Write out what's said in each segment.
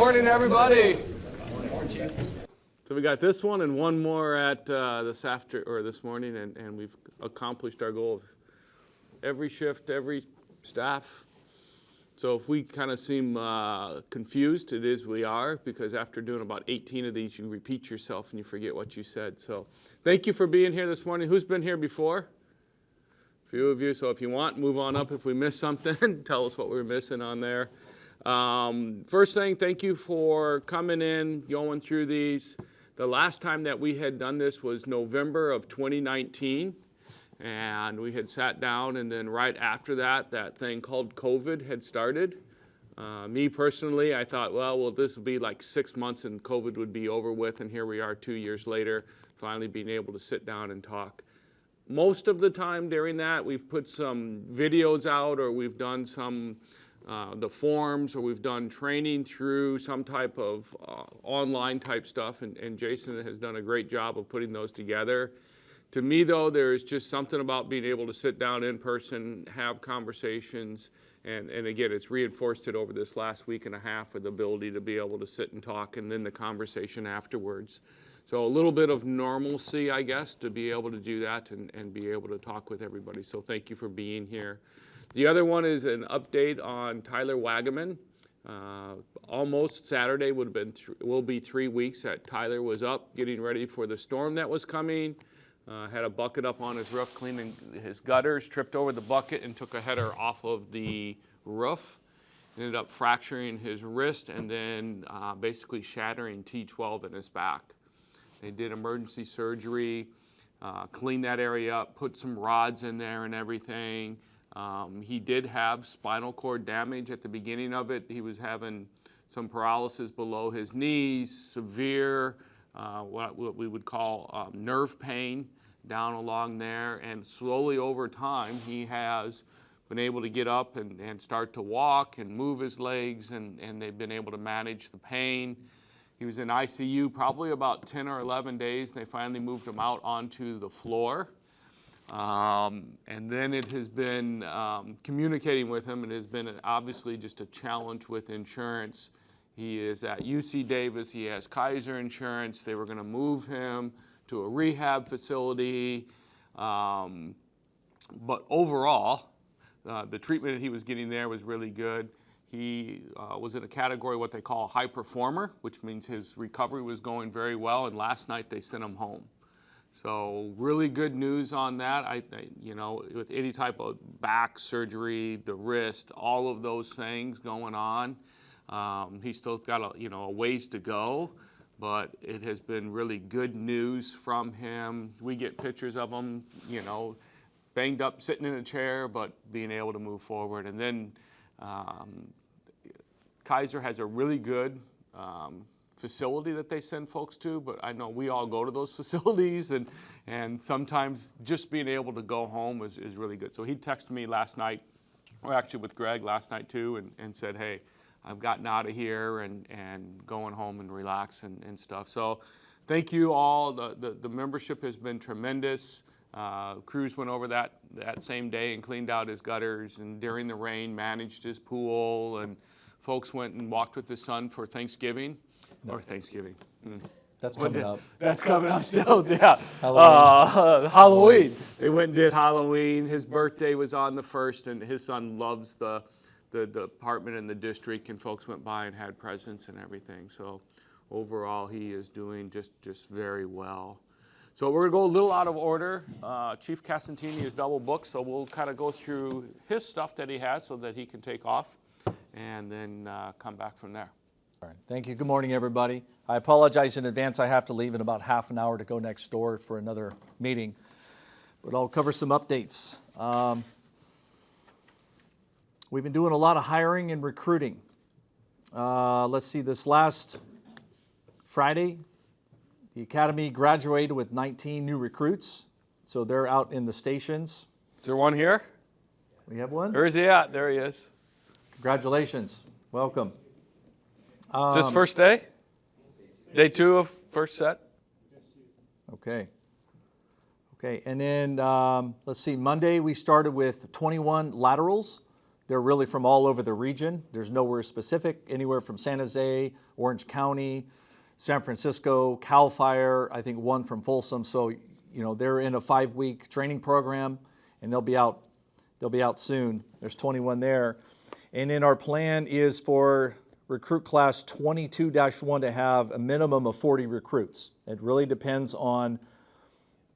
Morning, everybody. So we got this one and one more at this morning, and we've accomplished our goal of every shift, every staff. So if we kind of seem confused, it is we are, because after doing about 18 of these, you repeat yourself and you forget what you said. So thank you for being here this morning. Who's been here before? A few of you. So if you want, move on up. If we miss something, tell us what we're missing on there. First thing, thank you for coming in, going through these. The last time that we had done this was November of 2019, and we had sat down, and then right after that, that thing called COVID had started. Me personally, I thought, well, this would be like 6 months and COVID would be over with, and here we are 2 years later, finally being able to sit down and talk. Most of the time during that, we've put some videos out, or we've done some the forms, or we've done training through some type of online type stuff, and Jason has done a great job of putting those together. To me, though, there's just something about being able to sit down in person, have conversations, and again, it's reinforced it over this last week and a half with the ability to be able to sit and talk, and then the conversation afterwards. So a little bit of normalcy, I guess, to be able to do that and be able to talk with everybody. So thank you for being here. The other one is an update on Tyler Wagaman. Almost Saturday will be 3 weeks that Tyler was up getting ready for the storm that was coming. Had a bucket up on his roof cleaning his gutters, tripped over the bucket and took a header off of the roof. Ended up fracturing his wrist and then basically shattering T12 in his back. They did emergency surgery, cleaned that area up, put some rods in there and everything. He did have spinal cord damage at the beginning of it. He was having some paralysis below his knees, severe, what we would call nerve pain down along there. And slowly over time, he has been able to get up and start to walk and move his legs, and they've been able to manage the pain. He was in ICU probably about 10 or 11 days, and they finally moved him out onto the floor. And then it has been communicating with him. It has been obviously just a challenge with insurance. He is at UC Davis. He has Kaiser insurance. They were going to move him to a rehab facility. But overall, the treatment that he was getting there was really good. He was in a category what they call a high performer, which means his recovery was going very well. And last night they sent him home. So really good news on that. With any type of back surgery, the wrist, all of those things going on, he's still got a ways to go, but it has been really good news from him. We get pictures of him, banged up, sitting in a chair, but being able to move forward. And then Kaiser has a really good facility that they send folks to, but I know we all go to those facilities, and sometimes just being able to go home is really good. So he texted me last night, or actually with Greg last night too, and said, hey, I've gotten out of here and going home and relax and stuff. So thank you all. The membership has been tremendous. Crews went over that same day and cleaned out his gutters, and during the rain managed his pool, and folks went and walked with his son for Thanksgiving. Or Thanksgiving. That's coming up. That's coming up still, yeah. Halloween. Halloween. They went and did Halloween. His birthday was on the 1st, and his son loves the department and the district, and folks went by and had presents and everything. So overall, he is doing just very well. So we're going to go a little out of order. Chief Casentini is double booked, so we'll kind of go through his stuff that he has so that he can take off, and then come back from there. All right. Thank you. Good morning, everybody. I apologize in advance. I have to leave in about half an hour to go next door for another meeting, but I'll cover some updates. We've been doing a lot of hiring and recruiting. Let's see, this last Friday, the Academy graduated with 19 new recruits, so they're out in the stations. Is there one here? We have one? Where is he at? There he is. Congratulations. Welcome. Is this first day? Day 2 of first set? Okay. And then let's see, Monday we started with 21 laterals. They're really from all over the region. There's nowhere specific, anywhere from San Jose, Orange County, San Francisco, CAL FIRE, I think one from Folsom. So, they're in a 5-week training program, and they'll be out soon. There's 21 there. And then our plan is for recruit class 22-1 to have a minimum of 40 recruits. It really depends on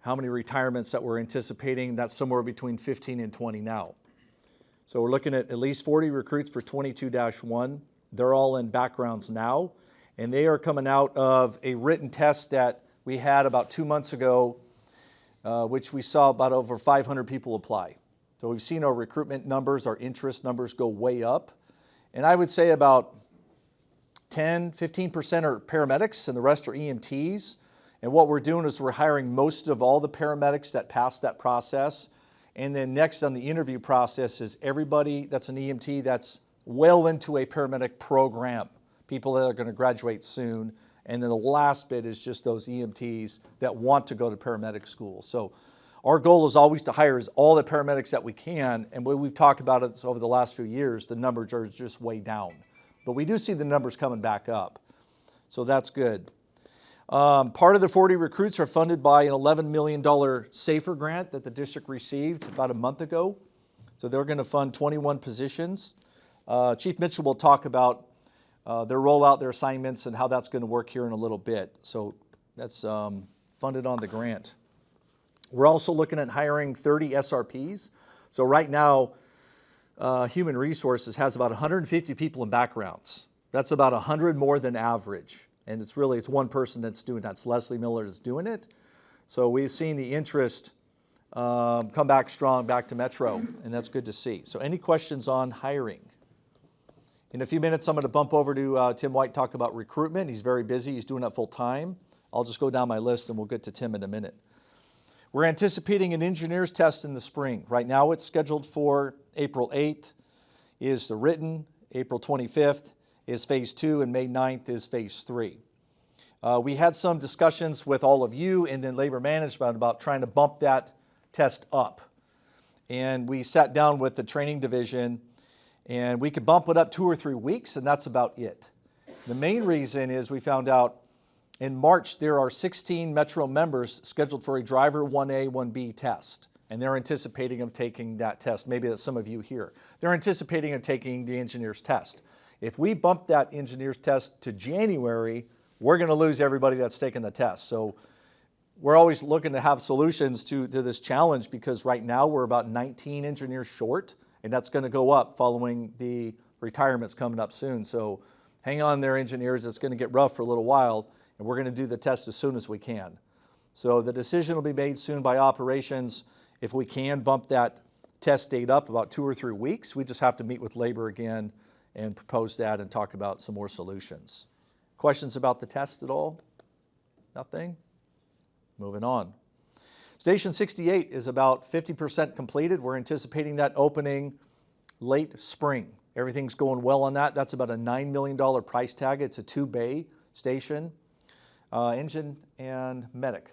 how many retirements that we're anticipating. That's somewhere between 15 and 20 now. So we're looking at least 40 recruits for 22-1. They're all in backgrounds now, and they are coming out of a written test that we had about 2 months ago, which we saw about over 500 people apply. So we've seen our recruitment numbers, our interest numbers go way up. And I would say about 10, 15% are paramedics and the rest are EMTs. And what we're doing is we're hiring most of all the paramedics that pass that process. And then next on the interview process is everybody that's an EMT that's well into a paramedic program, people that are going to graduate soon. And then the last bit is just those EMTs that want to go to paramedic school. So our goal is always to hire all the paramedics that we can. And when we've talked about it over the last few years, the numbers are just way down. But we do see the numbers coming back up. So that's good. Part of the 40 recruits are funded by an $11 million SAFER grant that the district received about a month ago. So they're going to fund 21 positions. Chief Mitchell will talk about their rollout, their assignments, and how that's going to work here in a little bit. So that's funded on the grant. We're also looking at hiring 30 SRPs. So right now, Human Resources has about 150 people in backgrounds. That's about 100 more than average. And it's one person that's doing that. It's Leslie Miller that's doing it. So we've seen the interest come back strong back to Metro, and that's good to see. So any questions on hiring? In a few minutes, I'm going to bump over to Tim White, talk about recruitment. He's very busy. He's doing that full time. I'll just go down my list, and we'll get to Tim in a minute. We're anticipating an engineer's test in the spring. Right now, it's scheduled for April 8th is the written, April 25th is phase 2, and May 9th is phase 3. We had some discussions with all of you and then labor management about trying to bump that test up. And we sat down with the training division, and we could bump it up 2 or 3 weeks, and that's about it. The main reason is we found out in March there are 16 Metro members scheduled for a driver 1A, 1B test. And they're anticipating of taking that test. Maybe that's some of you here. They're anticipating of taking the engineer's test. If we bump that engineer's test to January, we're going to lose everybody that's taken the test. So we're always looking to have solutions to this challenge, because right now we're about 19 engineers short, and that's going to go up following the retirements coming up soon. So hang on there, engineers. It's going to get rough for a little while, and we're going to do the test as soon as we can. So the decision will be made soon by operations. If we can bump that test date up about 2 or 3 weeks, we just have to meet with labor again and propose that and talk about some more solutions. Questions about the test at all? Nothing? Moving on. Station 68 is about 50% completed. We're anticipating that opening late spring. Everything's going well on that. That's about a $9 million price tag. It's a 2-bay station, engine and medic,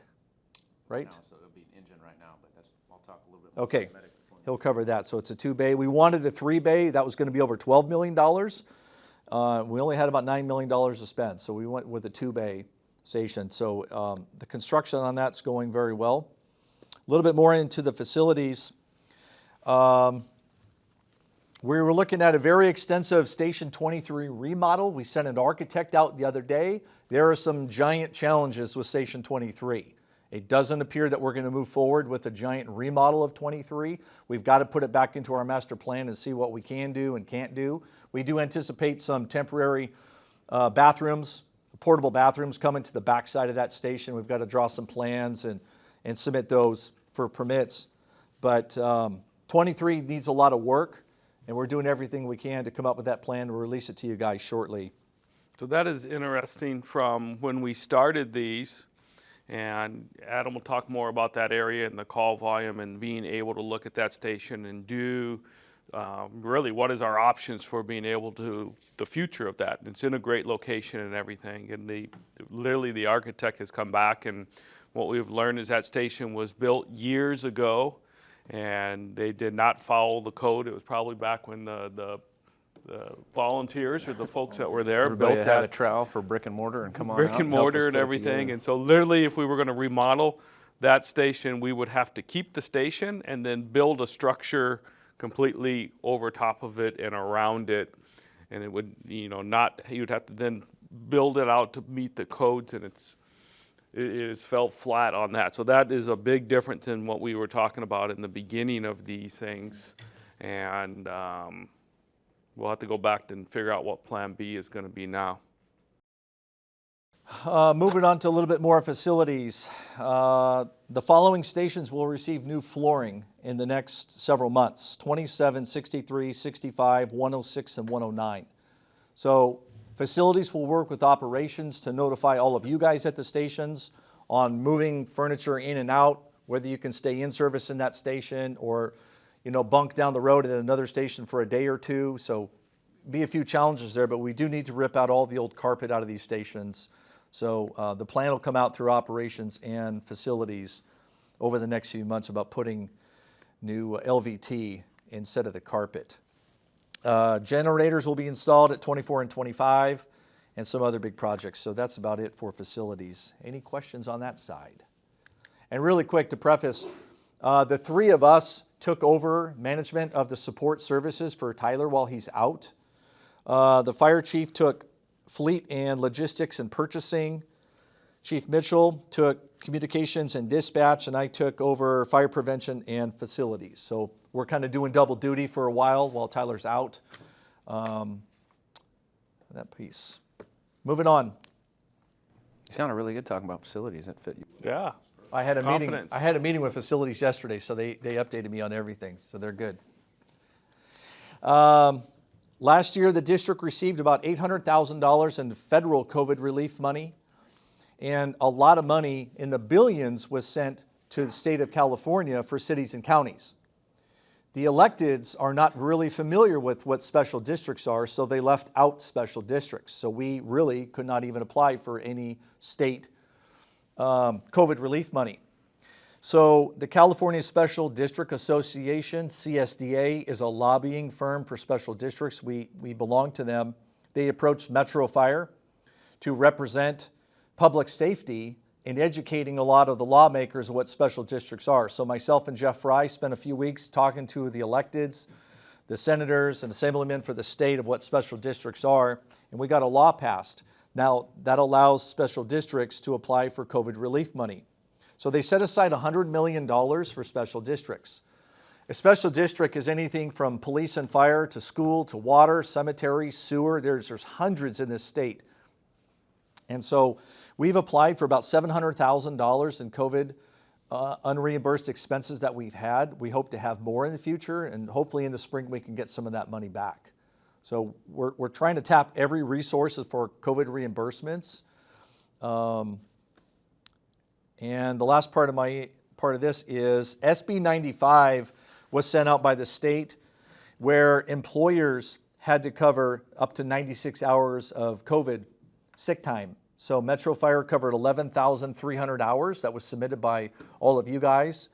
right? No, so it'll be an engine right now, but I'll talk a little bit more Okay, about medic. he'll cover that. So it's a 2-bay. We wanted a 3-bay. That was going to be over $12 million. We only had about $9 million to spend, so we went with a 2-bay station. So the construction on that's going very well. A little bit more into the facilities. We were looking at a very extensive Station 23 remodel. We sent an architect out the other day. There are some giant challenges with Station 23. It doesn't appear that we're going to move forward with a giant remodel of 23. We've got to put it back into our master plan and see what we can do and can't do. We do anticipate some temporary bathrooms, portable bathrooms coming to the backside of that station. We've got to draw some plans and submit those for permits. But 23 needs a lot of work, and we're doing everything we can to come up with that plan to release it to you guys shortly. So that is interesting from when we started these, and Adam will talk more about that area and the call volume and being able to look at that station and do really what is our options for being able to, the future of that. It's in a great location and everything, and literally the architect has come back, and what we've learned is that station was built years ago, and they did not follow the code. It was probably back when the volunteers or the folks that were there Everybody built that had a that trowel for brick and mortar and come on brick out and help us mortar put and it everything. together. And so literally, if we were going to remodel that station, we would have to keep the station and then build a structure completely over top of it and around it. And it would, you'd have to then build it out to meet the codes, and it is felt flat on that. So that is a big difference than what we were talking about in the beginning of these things. And we'll have to go back and figure out what Plan B is going to be now. Moving on to a little bit more facilities. The following stations will receive new flooring in the next several months: 27, 63, 65, 106, and 109. So facilities will work with operations to notify all of you guys at the stations on moving furniture in and out, whether you can stay in service in that station or bunk down the road at another station for a day or two. So be a few challenges there, but we do need to rip out all the old carpet out of these stations. So the plan will come out through operations and facilities over the next few months about putting new LVT instead of the carpet. Generators will be installed at 24 and 25 and some other big projects. So that's about it for facilities. Any questions on that side? And really quick to preface, the three of us took over management of the support services for Tyler while he's out. The fire chief took fleet and logistics and purchasing. Chief Mitchell took communications and dispatch, and I took over fire prevention and facilities. So we're kind of doing double duty for a while Tyler's out. That piece. Moving on. You sounded really good talking about facilities. That fit you. Yeah. I had a Confidence. meeting with facilities yesterday, so they updated me on everything, so they're good. Last year, the district received about $800,000 in federal COVID relief money, and a lot of money in the billions was sent to the state of California for cities and counties. The electeds are not really familiar with what special districts are, so they left out special districts. So we really could not even apply for any state COVID relief money. So the California Special District Association, CSDA, is a lobbying firm for special districts. We belong to them. They approached Metro Fire to represent public safety in educating a lot of the lawmakers of what special districts are. So myself and Jeff Fry spent a few weeks talking to the electeds, the senators and assemblymen for the state of what special districts are, and we got a law passed. Now, that allows special districts to apply for COVID relief money. So they set aside $100 million for special districts. A special district is anything from police and fire to school to water, cemetery, sewer. There's hundreds in this state. And so we've applied for about $700,000 in COVID unreimbursed expenses that we've had. We hope to have more in the future, and hopefully in the spring we can get some of that money back. So we're trying to tap every resource for COVID reimbursements. And the last part of this is SB 95 was sent out by the state, where employers had to cover up to 96 hours of COVID sick time. So Metro Fire covered 11,300 hours. That was submitted by all of you guys.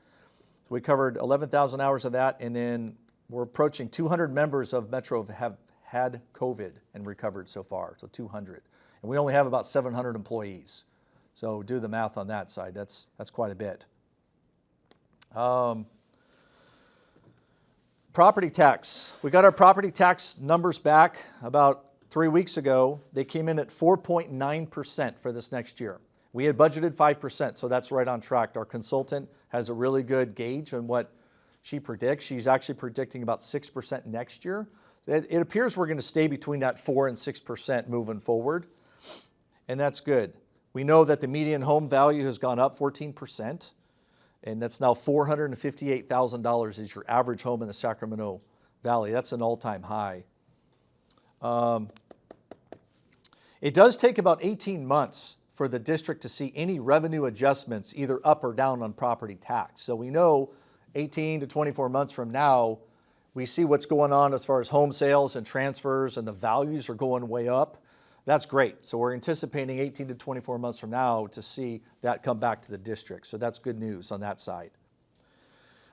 We covered 11,000 hours of that, and then we're approaching 200 members of Metro have had COVID and recovered so far, so 200. And we only have about 700 employees. So do the math on that side. That's quite a bit. Property tax. We got our property tax numbers back about 3 weeks ago. They came in at 4.9% for this next year. We had budgeted 5%, so that's right on track. Our consultant has a really good gauge on what she predicts. She's actually predicting about 6% next year. It appears we're going to stay between that 4 and 6% moving forward, and that's good. We know that the median home value has gone up 14%, and that's now $458,000 is your average home in the Sacramento Valley. That's an all-time high. It does take about 18 months for the district to see any revenue adjustments either up or down on property tax. So we know 18 to 24 months from now, we see what's going on as far as home sales and transfers, and the values are going way up. That's great. So we're anticipating 18 to 24 months from now to see that come back to the district. So that's good news on that side.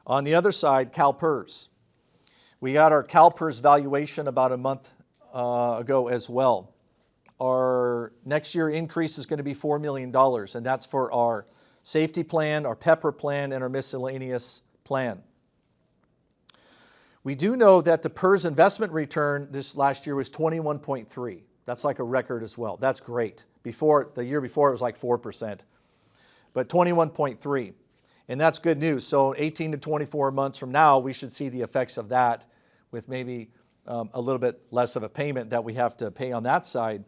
On the other side, CalPERS. We got our CalPERS valuation about a month ago as well. Our next year increase is going to be $4 million, and that's for our safety plan, our PEPR plan, and our miscellaneous plan. We do know that the PERS investment return this last year was 21.3. That's like a record as well. That's great. The year before it was like 4%, but 21.3. And that's good news. So 18 to 24 months from now, we should see the effects of that with maybe a little bit less of a payment that we have to pay on that side.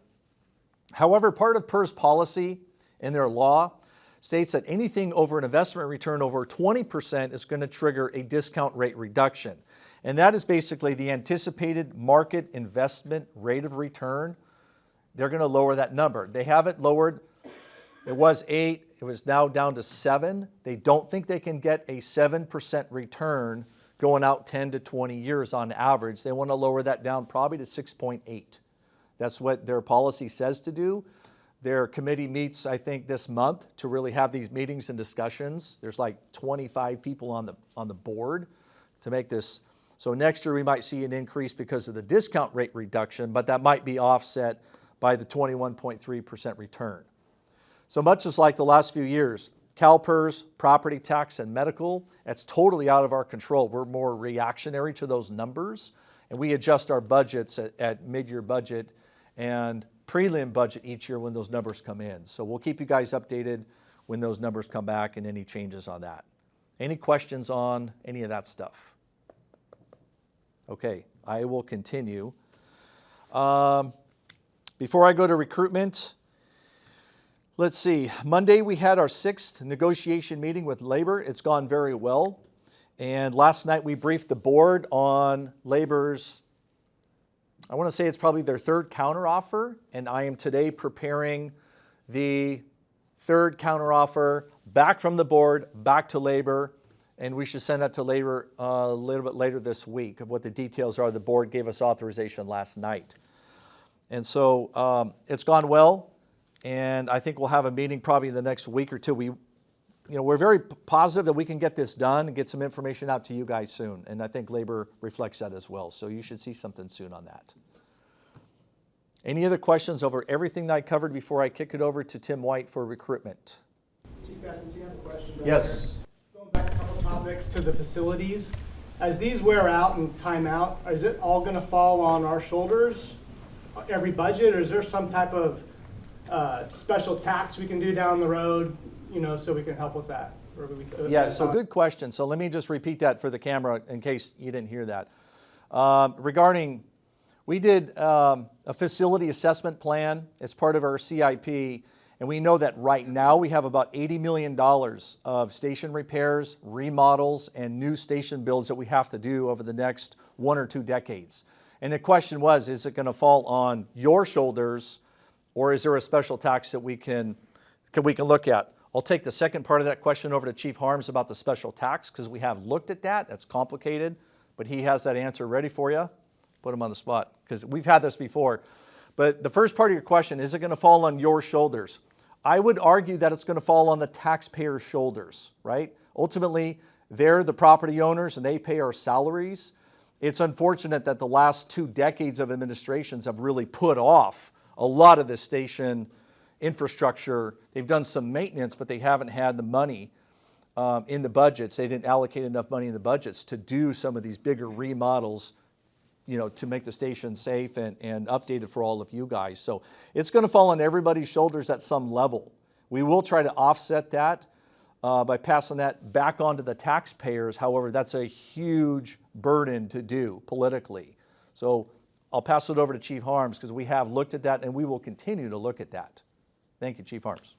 However, part of PERS policy in their law states that anything over an investment return over 20% is going to trigger a discount rate reduction. And that is basically the anticipated market investment rate of return. They're going to lower that number. They haven't lowered. It was 8. It was now down to 7. They don't think they can get a 7% return going out 10 to 20 years on average. They want to lower that down probably to 6.8. That's what their policy says to do. Their committee meets, I think, this month to really have these meetings and discussions. There's like 25 people on the board to make this. So next year we might see an increase because of the discount rate reduction, but that might be offset by the 21.3% return. So much as like the last few years, CalPERS, property tax, and medical, that's totally out of our control. We're more reactionary to those numbers, and we adjust our budgets at mid-year budget and prelim budget each year when those numbers come in. So we'll keep you guys updated when those numbers come back and any changes on that. Any questions on any of that stuff? Okay, I will continue. Before I go to recruitment, let's see. Monday we had our 6th negotiation meeting with labor. It's gone very well. And last night we briefed the board on labor's, I want to say it's probably their 3rd counteroffer, and I am today preparing the 3rd counteroffer back from the board, back to labor, and we should send that to labor a little bit later this week of what the details are. The board gave us authorization last night. And so it's gone well, and I think we'll have a meeting probably in the next week or two. We're very positive that we can get this done and get some information out to you guys soon. And I think labor reflects that as well. So you should see something soon on that. Any other questions over everything that I covered before I kick it over to Tim White for recruitment? Chief Essence, you have a question? Yes. Going back a couple topics to the facilities. As these wear out and time out, is it all going to fall on our shoulders, every budget, or is there some type of special tax we can do down the road, so we can help with that? Yeah, so good question. So let me just repeat that for the camera in case you didn't hear that. We did a facility assessment plan. It's part of our CIP, and we know that right now we have about $80 million of station repairs, remodels, and new station builds that we have to do over the next 1 or 2 decades. And the question was, is it going to fall on your shoulders, or is there a special tax that we can look at? I'll take the second part of that question over to Chief Harms about the special tax, because we have looked at that. That's complicated, but he has that answer ready for you. Put him on the spot, because we've had this before. But the first part of your question, is it going to fall on your shoulders? I would argue that it's going to fall on the taxpayer's shoulders, right? Ultimately, they're the property owners and they pay our salaries. It's unfortunate that the last 2 decades of administrations have really put off a lot of the station infrastructure. They've done some maintenance, but they haven't had the money in the budgets. They didn't allocate enough money in the budgets to do some of these bigger remodels, to make the station safe and updated for all of you guys. So it's going to fall on everybody's shoulders at some level. We will try to offset that by passing that back onto the taxpayers. However, that's a huge burden to do politically. So I'll pass it over to Chief Harms, because we have looked at that and we will continue to look at that. Thank you, Chief Harms.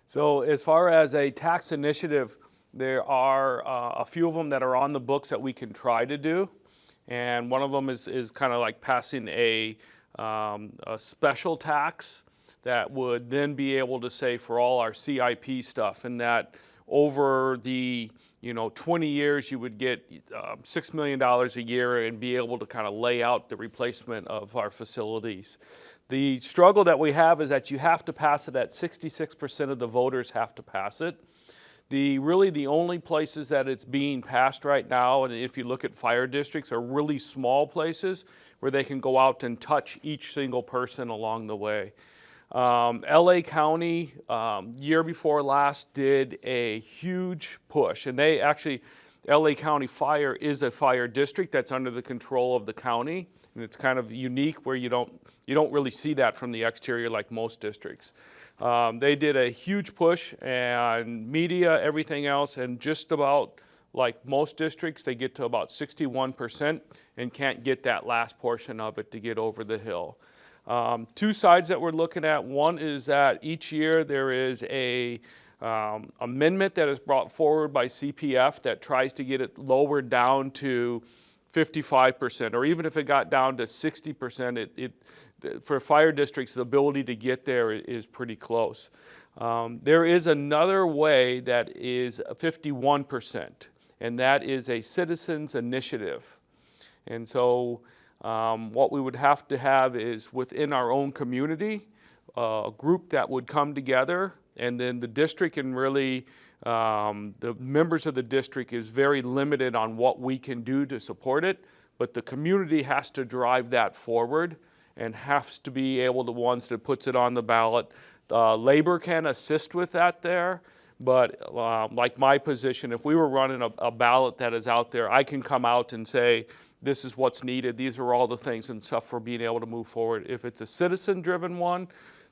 So as far as a tax initiative, there are a few of them that are on the books that we can try to do. And one of them is kind of like passing a special tax that would then be able to say for all our CIP stuff, and that over the 20 years you would get $6 million a year and be able to kind of lay out the replacement of our facilities. The struggle that we have is that you have to pass it at 66% of the voters have to pass it. Really the only places that it's being passed right now, and if you look at fire districts, are really small places where they can go out and touch each single person along the way. LA County, year before last, did a huge push, and they actually, LA County Fire is a fire district that's under the control of the county, and it's kind of unique where you don't really see that from the exterior like most districts. They did a huge push, and media, everything else, and just about like most districts, they get to about 61% and can't get that last portion of it to get over the hill. Two sides that we're looking at. One is that each year there is a amendment that is brought forward by CPF that tries to get it lowered down to 55%, or even if it got down to 60%, for fire districts, the ability to get there is pretty close. There is another way that is 51%, and that is a citizens initiative. And so what we would have to have is within our own community, a group that would come together, and then the district and really the members of the district is very limited on what we can do to support it, but the community has to drive that forward and has to be able to ones that puts it on the ballot. Labor can assist with that there, but like my position, if we were running a ballot that is out there, I can come out and say, this is what's needed, these are all the things and stuff for being able to move forward. If it's a citizen-driven one,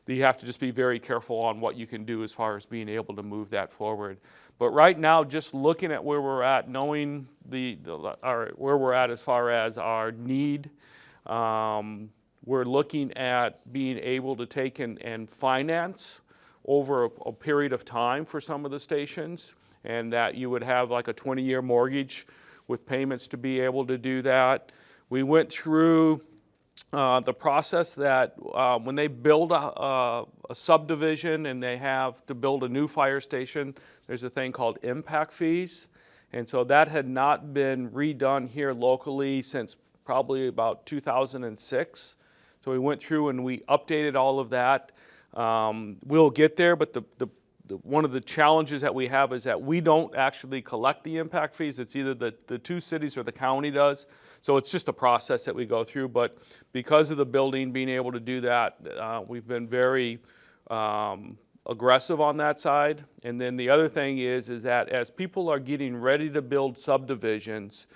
you have to just be very careful on what you can do as far as being able to move that forward. But right now, just looking at where we're at, knowing where we're at as far as our need, we're looking at being able to take and finance over a period of time for some of the stations, and that you would have like a 20-year mortgage with payments to be able to do that. We went through the process that when they build a subdivision and they have to build a new fire station, there's a thing called impact fees. And so that had not been redone here locally since probably about 2006. So we went through and we updated all of that. We'll get there, but one of the challenges that we have is that we don't actually collect the impact fees. It's either the two cities or the county does. So it's just a process that we go through. But because of the building being able to do that, we've been very aggressive on that side. And then the other thing is that as people are getting ready to build subdivisions,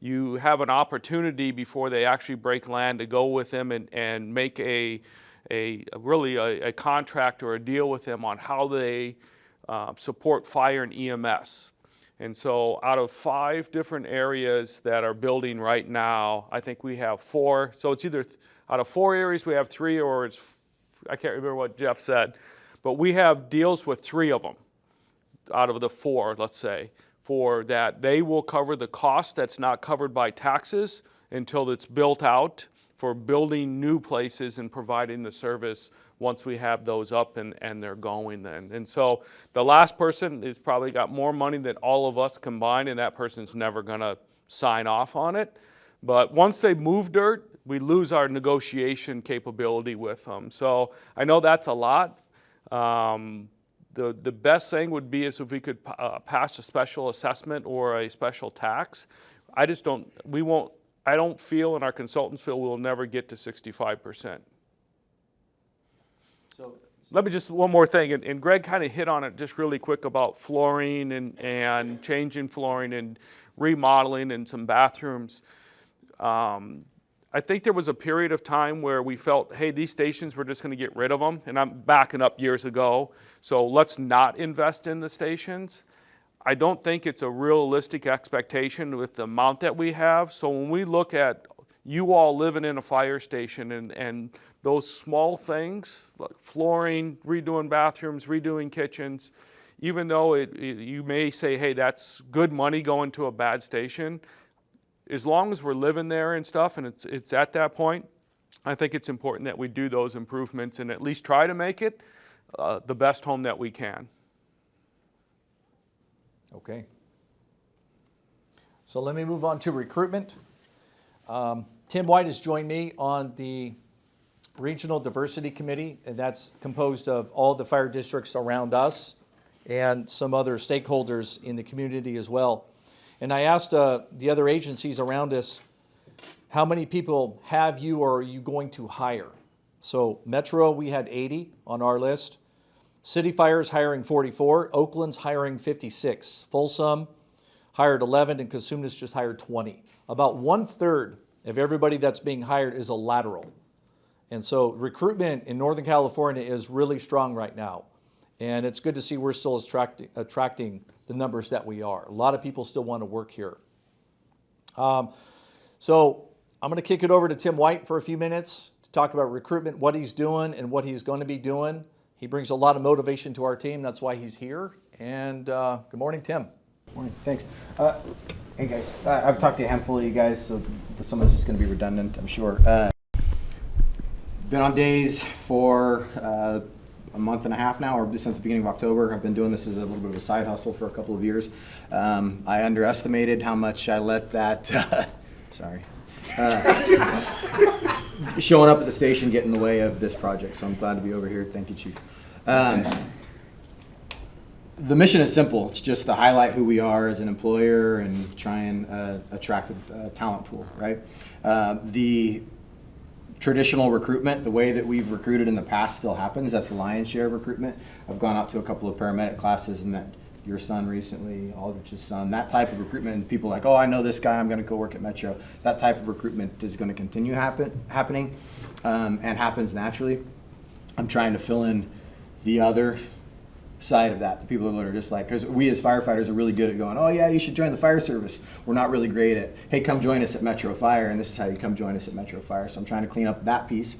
you have an opportunity before they actually break land to go with them and make a contract or a deal with them on how they support fire and EMS. And so out of 5 different areas that are building right now, I think we have 4. So it's either out of 4 areas we have 3, or it's, I can't remember what Jeff said, but we have deals with 3 of them out of the 4, let's say, for that they will cover the cost that's not covered by taxes until it's built out, for building new places and providing the service once we have those up and they're going then. And so the last person has probably got more money than all of us combined, and that person's never gonna sign off on it. But once they move dirt, we lose our negotiation capability with them. So I know that's a lot. The best thing would be is if we could pass a special assessment or a special tax. I don't feel, and our consultants feel, we'll never get to 65%. So let me just, one more thing, and Greg kind of hit on it just really quick about flooring and changing flooring and remodeling and some bathrooms. I think there was a period of time where we felt, hey, these stations, we're just going to get rid of them. And I'm backing up years ago. So let's not invest in the stations. I don't think it's a realistic expectation with the amount that we have. So when we look at you all living in a fire station and those small things, like flooring, redoing bathrooms, redoing kitchens, even though you may say, hey, that's good money going to a bad station, as long as we're living there and stuff and it's at that point, I think it's important that we do those improvements and at least try to make it the best home that we can. Okay. So let me move on to recruitment. Tim White has joined me on the Regional Diversity Committee, and that's composed of all the fire districts around us. and some other stakeholders in the community as well. And I asked the other agencies around us, how many people have you or are you going to hire? So Metro, we had 80 on our list. City Fire's hiring 44. Oakland's hiring 56. Folsom hired 11, and Cosumnes just hired 20. About 1/3 of everybody that's being hired is a lateral. And so recruitment in Northern California is really strong right now. And it's good to see we're still attracting the numbers that we are. A lot of people still want to work here. So I'm going to kick it over to Tim White for a few minutes to talk about recruitment, what he's doing and what he's going to be doing. He brings a lot of motivation to our team. That's why he's here. And good morning, Tim. Morning, thanks. Hey guys, I've talked to a handful of you guys, so some of this is going to be redundant, I'm sure. Been on days for a month and a half now, or since the beginning of October. I've been doing this as a little bit of a side hustle for a couple of years. I underestimated how much I let that, showing up at the station get in the way of this project, so I'm glad to be over here. Thank you, Chief. The mission is simple. It's just to highlight who we are as an employer and try and attract a talent pool, right? The traditional recruitment, the way that we've recruited in the past still happens. That's the lion's share of recruitment. I've gone out to a couple of paramedic classes and met your son recently, Aldrich's son. That type of recruitment, and people are like, oh, I know this guy, I'm going to go work at Metro. That type of recruitment is going to continue happening and happens naturally. I'm trying to fill in the other side of that, the people that are just like, because we as firefighters are really good at going, oh yeah, you should join the fire service. We're not really great at, hey, come join us at Metro Fire, and this is how you come join us at Metro Fire. So I'm trying to clean up that piece,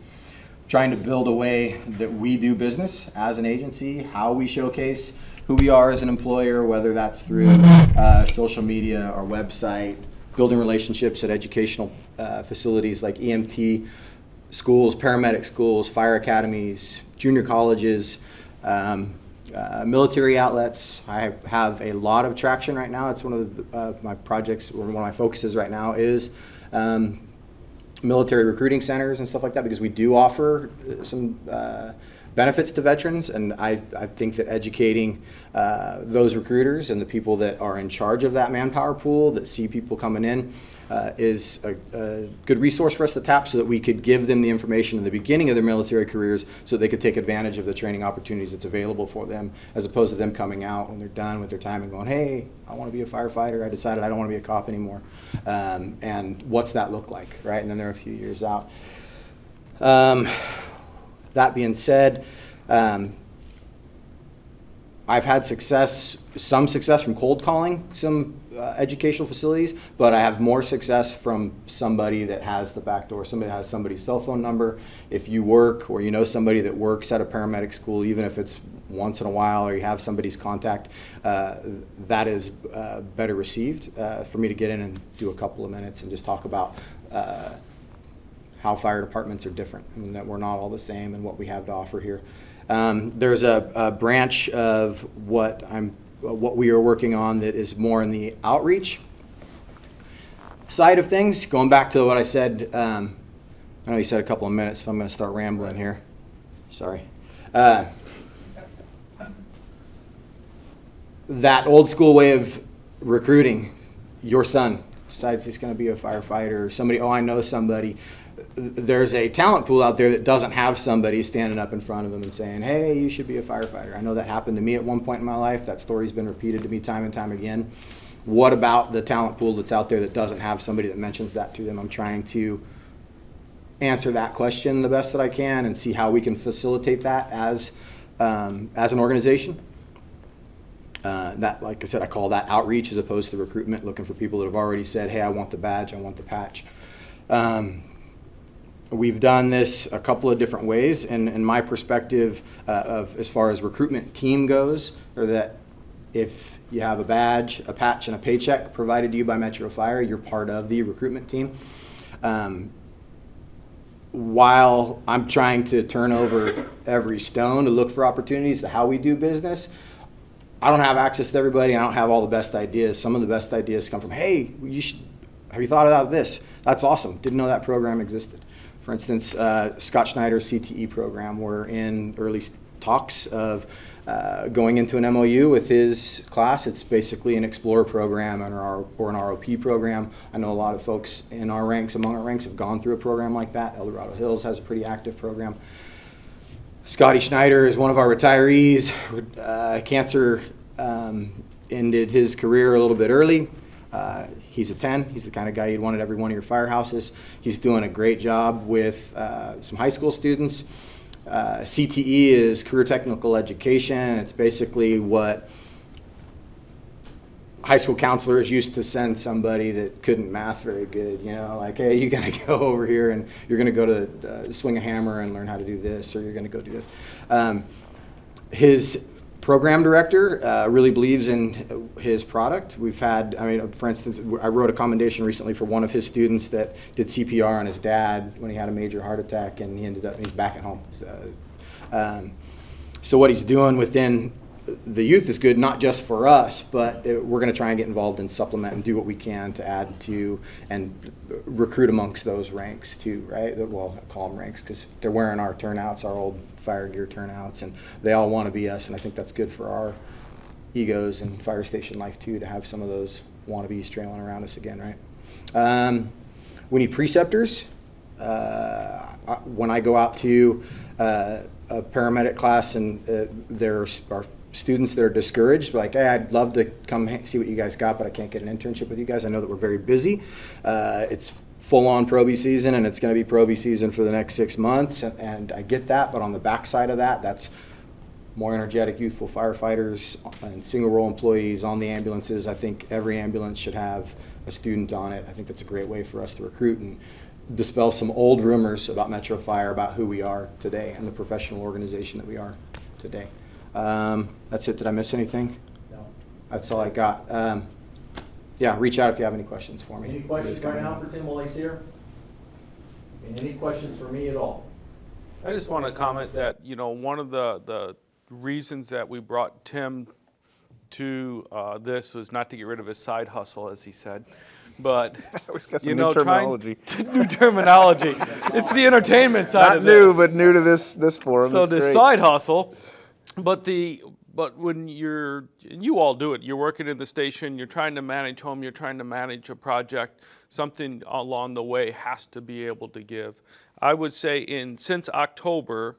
trying to build a way that we do business as an agency, how we showcase who we are as an employer, whether that's through social media, our website, building relationships at educational facilities like EMT schools, paramedic schools, fire academies, junior colleges, military outlets. I have a lot of traction right now. It's one of my projects, or one of my focuses right now is military recruiting centers and stuff like that, because we do offer some benefits to veterans, and I think that educating those recruiters and the people that are in charge of that manpower pool that see people coming in is a good resource for us to tap, so that we could give them the information in the beginning of their military careers so they could take advantage of the training opportunities that's available for them, as opposed to them coming out when they're done with their time and going, hey, I want to be a firefighter, I decided I don't want to be a cop anymore, and what's that look like, right? And then they're a few years out. That being said, I've had some success from cold calling some educational facilities, but I have more success from somebody that has the back door, somebody that has somebody's cell phone number. If you work or you know somebody that works at a paramedic school, even if it's once in a while, or you have somebody's contact, that is better received for me to get in and do a couple of minutes and just talk about how fire departments are different, and that we're not all the same and what we have to offer here. There's a branch of what we are working on that is more in the outreach side of things. Going back to what I said, I know you said a couple of minutes, but I'm going to start rambling here. Sorry. That old school way of recruiting, your son decides he's going to be a firefighter, or somebody, oh, I know somebody. There's a talent pool out there that doesn't have somebody standing up in front of them and saying, hey, you should be a firefighter. I know that happened to me at one point in my life. That story's been repeated to me time and time again. What about the talent pool that's out there that doesn't have somebody that mentions that to them? I'm trying to answer that question the best that I can and see how we can facilitate that as an organization. That, like I said, I call that outreach as opposed to recruitment, looking for people that have already said, hey, I want the badge, I want the patch. We've done this a couple of different ways, and in my perspective of as far as recruitment team goes, or that if you have a badge, a patch, and a paycheck provided to you by Metro Fire, you're part of the recruitment team. While I'm trying to turn over every stone to look for opportunities to how we do business, I don't have access to everybody. I don't have all the best ideas. Some of the best ideas come from, hey, have you thought about this? That's awesome. Didn't know that program existed. For instance, Scott Schneider's CTE program, we're in early talks of going into an MOU with his class. It's basically an Explorer program or an ROP program. I know a lot of folks in our ranks, among our ranks, have gone through a program like that. El Dorado Hills has a pretty active program. Scotty Schneider is one of our retirees. Cancer ended his career a little bit early. He's a 10. He's the kind of guy you'd want at every one of your firehouses. He's doing a great job with some high school students. CTE is Career Technical Education. It's basically what high school counselors used to send somebody that couldn't math very good, you know, like, hey, you gotta go over here and you're gonna go to swing a hammer and learn how to do this, or you're gonna go do this. His program director really believes in his product. We've had, I mean, for instance, I wrote a commendation recently for one of his students that did CPR on his dad when he had a major heart attack, and he's back at home. So what he's doing within the youth is good, not just for us, but we're going to try and get involved and supplement and do what we can to add to and recruit amongst those ranks too, right? Well, I call them ranks because they're wearing our turnouts, our old fire gear turnouts, and they all want to be us, and I think that's good for our egos and fire station life too, to have some of those wannabes trailing around us again, right? We need preceptors. When I go out to a paramedic class and there are students that are discouraged, like, hey, I'd love to come see what you guys got, but I can't get an internship with you guys. I know that we're very busy. It's full-on Pro-B season, and it's going to be Pro-B season for the next 6 months, and I get that, but on the backside of that, that's more energetic, youthful firefighters and single-role employees on the ambulances. I think every ambulance should have a student on it. I think that's a great way for us to recruit and dispel some old rumors about Metro Fire, about who we are today and the professional organization that we are today. That's it. Did I miss anything? No. That's all I got. Yeah, reach out if you have any questions for me. Any questions right now for Tim while he's here? And any questions for me at all? I just want to comment that, you know, one of the reasons that we brought Tim to this was not to get rid of his side hustle, as he said, but We've got some you new know, terminology. new terminology. It's the entertainment side Not of new, this. but new to this forum. So It's the great. side hustle, but when you all do it, you're working in the station, you're trying to manage home, you're trying to manage a project, something along the way has to be able to give. I would say since October,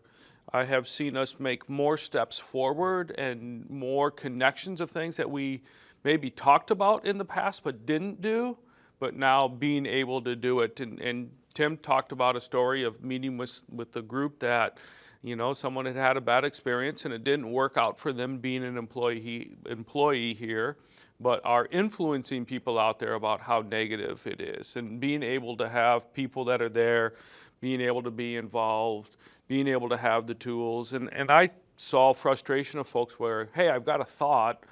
I have seen us make more steps forward and more connections of things that we maybe talked about in the past but didn't do, but now being able to do it. And Tim talked about a story of meeting with the group that, you know, someone had had a bad experience and it didn't work out for them being an employee here, but are influencing people out there about how negative it is. And being able to have people that are there, being able to be involved, being able to have the tools. And I saw frustration of folks where, hey, I've got a thought,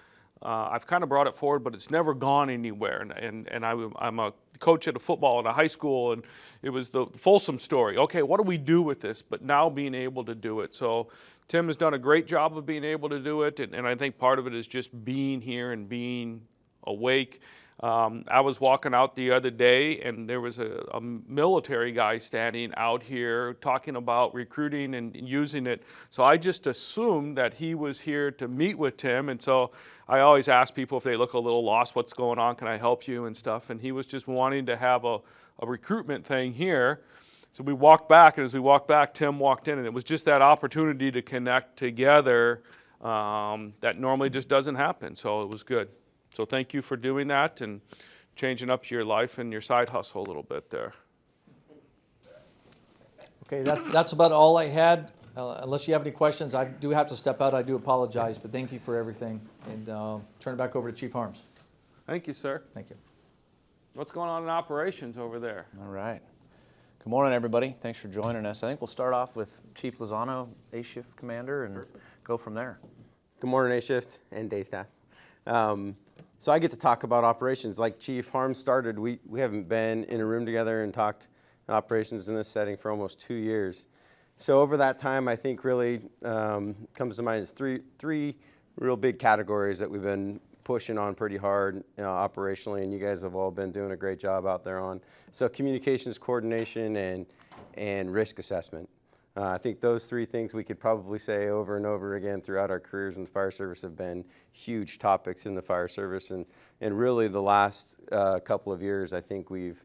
I've kind of brought it forward, but it's never gone anywhere. And I'm a coach at a football in a high school, and it was the Folsom story. Okay, what do we do with this? But now being able to do it. So Tim has done a great job of being able to do it, and I think part of it is just being here and being awake. I was walking out the other day, and there was a military guy standing out here talking about recruiting and using it. So I just assumed that he was here to meet with Tim, and so I always ask people if they look a little lost, what's going on, can I help you and stuff, and he was just wanting to have a recruitment thing here. So we walked back, and as we walked back, Tim walked in, and it was just that opportunity to connect together that normally just doesn't happen, so it was good. So thank you for doing that and changing up your life and your side hustle a little bit there. Okay, that's about all I had. Unless you have any questions, I do have to step out. I do apologize, but thank you for everything. And turn it back over to Chief Harms. Thank you, sir. Thank you. What's going on in operations over there? All right. Good morning, everybody. Thanks for joining us. I think we'll start off with Chief Lozano, A Shift Commander, and go from there. Good morning, A Shift and day staff. So I get to talk about operations. Like Chief Harms started, we haven't been in a room together and talked operations in this setting for almost 2 years. So over that time, I think really comes to mind is three real big categories that we've been pushing on pretty hard operationally, and you guys have all been doing a great job out there on. So communications coordination and risk assessment. I think those three things we could probably say over and over again throughout our careers in the fire service have been huge topics in the fire service. And really the last couple of years, I think we've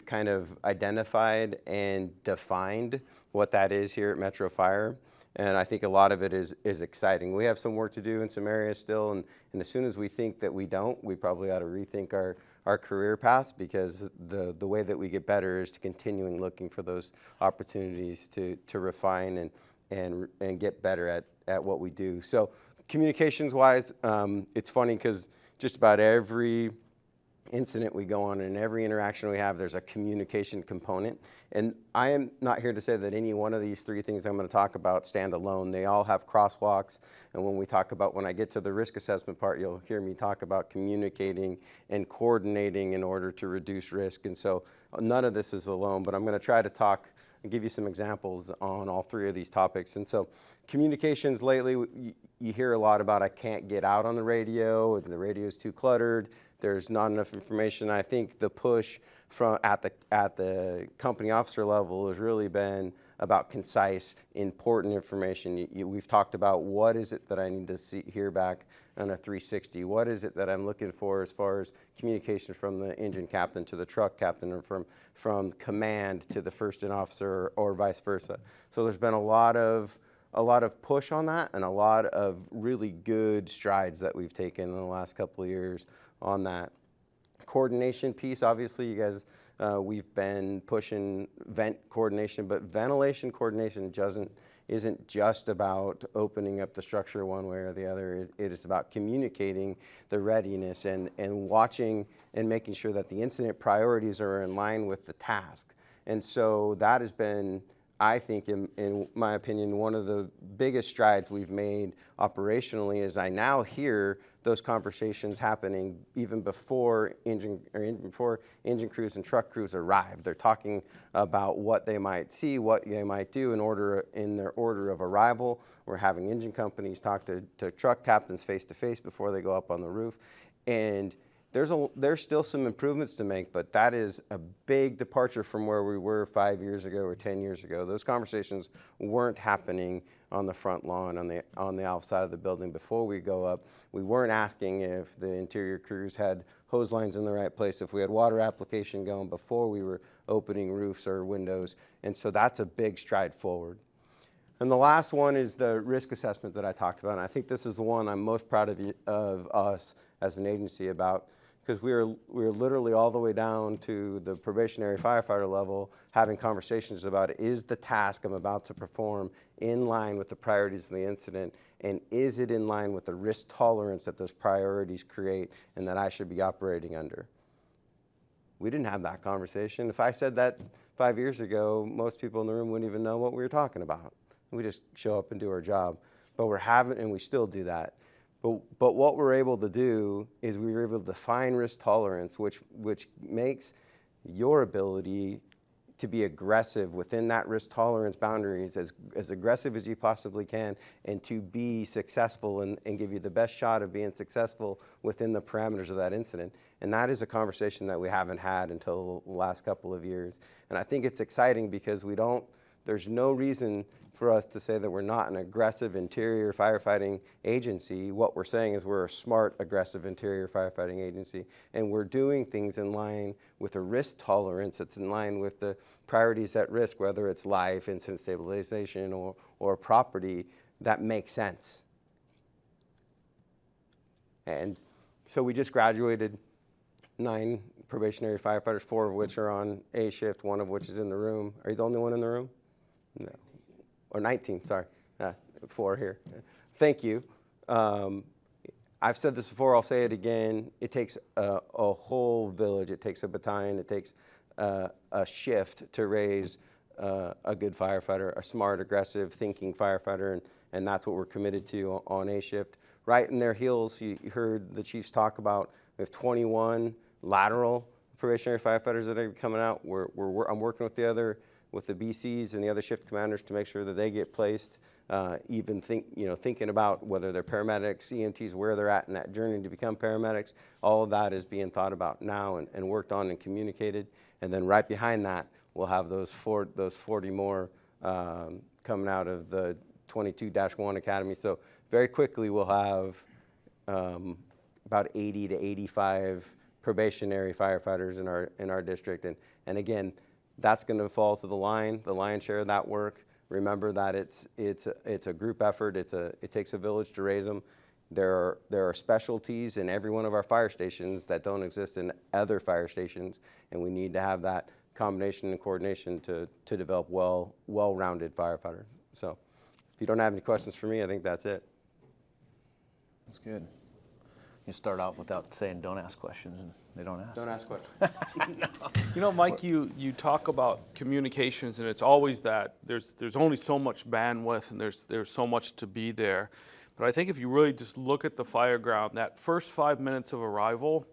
kind of identified and defined what that is here at Metro Fire. And I think a lot of it is exciting. We have some work to do in some areas still, and as soon as we think that we don't, we probably ought to rethink our career paths, because the way that we get better is to continuing looking for those opportunities to refine and get better at what we do. So communications wise, it's funny because just about every incident we go on and every interaction we have, there's a communication component. And I am not here to say that any one of these three things I'm going to talk about stand alone. They all have crosswalks. And when I get to the risk assessment part, you'll hear me talk about communicating and coordinating in order to reduce risk. And so none of this is alone, but I'm going to try to talk and give you some examples on all three of these topics. And so communications lately, you hear a lot about I can't get out on the radio, the radio is too cluttered, there's not enough information. I think the push from at the company officer level has really been about concise, important information. We've talked about what is it that I need to hear back on a 360. What is it that I'm looking for as far as communication from the engine captain to the truck captain, or from command to the first in officer, or vice versa. So there's been a lot of push on that, and a lot of really good strides that we've taken in the last couple of years on that. Coordination piece, obviously you guys, we've been pushing vent coordination, but ventilation coordination isn't just about opening up the structure one way or the other. It is about communicating the readiness and watching and making sure that the incident priorities are in line with the task. And so that has been, I think, in my opinion, one of the biggest strides we've made operationally. Is I now hear those conversations happening even before engine crews and truck crews arrive. They're talking about what they might see, what they might do in their order of arrival. We're having engine companies talk to truck captains face to face before they go up on the roof. And there's still some improvements to make, but that is a big departure from where we were 5 years ago or 10 years ago. Those conversations weren't happening on the front lawn, on the outside of the building before we go up. We weren't asking if the interior crews had hose lines in the right place, if we had water application going before we were opening roofs or windows. And so that's a big stride forward. And the last one is the risk assessment that I talked about. And I think this is the one I'm most proud of us as an agency about, because we were literally all the way down to the probationary firefighter level having conversations about, is the task I'm about to perform in line with the priorities of the incident, and is it in line with the risk tolerance that those priorities create and that I should be operating under? We didn't have that conversation. If I said that 5 years ago, most people in the room wouldn't even know what we were talking about. We just show up and do our job. But we're having, and we still do that. But what we're able to do is we were able to define risk tolerance, which makes your ability to be aggressive within that risk tolerance boundaries, as aggressive as you possibly can, and to be successful and give you the best shot of being successful within the parameters of that incident. And that is a conversation that we haven't had until the last couple of years. And I think it's exciting because there's no reason for us to say that we're not an aggressive interior firefighting agency. What we're saying is we're a smart, aggressive interior firefighting agency, and we're doing things in line with a risk tolerance that's in line with the priorities at risk, whether it's life, incident stabilization, or property, that makes sense. And so we just graduated 9 probationary firefighters, 4 of which are on A shift, 1 of which is in the room. Are you the only one in the room? No. Or 19, sorry, 4 here. Thank you. I've said this before, I'll say it again. It takes a whole village. It takes a battalion. It takes a shift to raise a good firefighter, a smart, aggressive, thinking firefighter, and that's what we're committed to on A shift. Right in their heels, you heard the chiefs talk about, we have 21 lateral probationary firefighters that are coming out. I'm working with the BCs and the other shift commanders to make sure that they get placed, thinking about whether they're paramedics, EMTs, where they're at in that journey to become paramedics. All of that is being thought about now and worked on and communicated. And then right behind that, we'll have those 40 more coming out of the 22-1 Academy. So very quickly we'll have about 80 to 85 probationary firefighters in our district. And again, that's going to fall to the lion's share of that work. Remember that it's a group effort. It takes a village to raise them. There are specialties in every one of our fire stations that don't exist in other fire stations, and we need to have that combination and coordination to develop well-rounded firefighters. So if you don't have any questions for me, I think that's it. That's good. You start out without saying don't ask questions, and they don't ask. Don't ask questions. You know, Mike, you talk about communications, and it's always that there's only so much bandwidth, and there's so much to be there. But I think if you really just look at the fire ground, that first 5 minutes of arrival,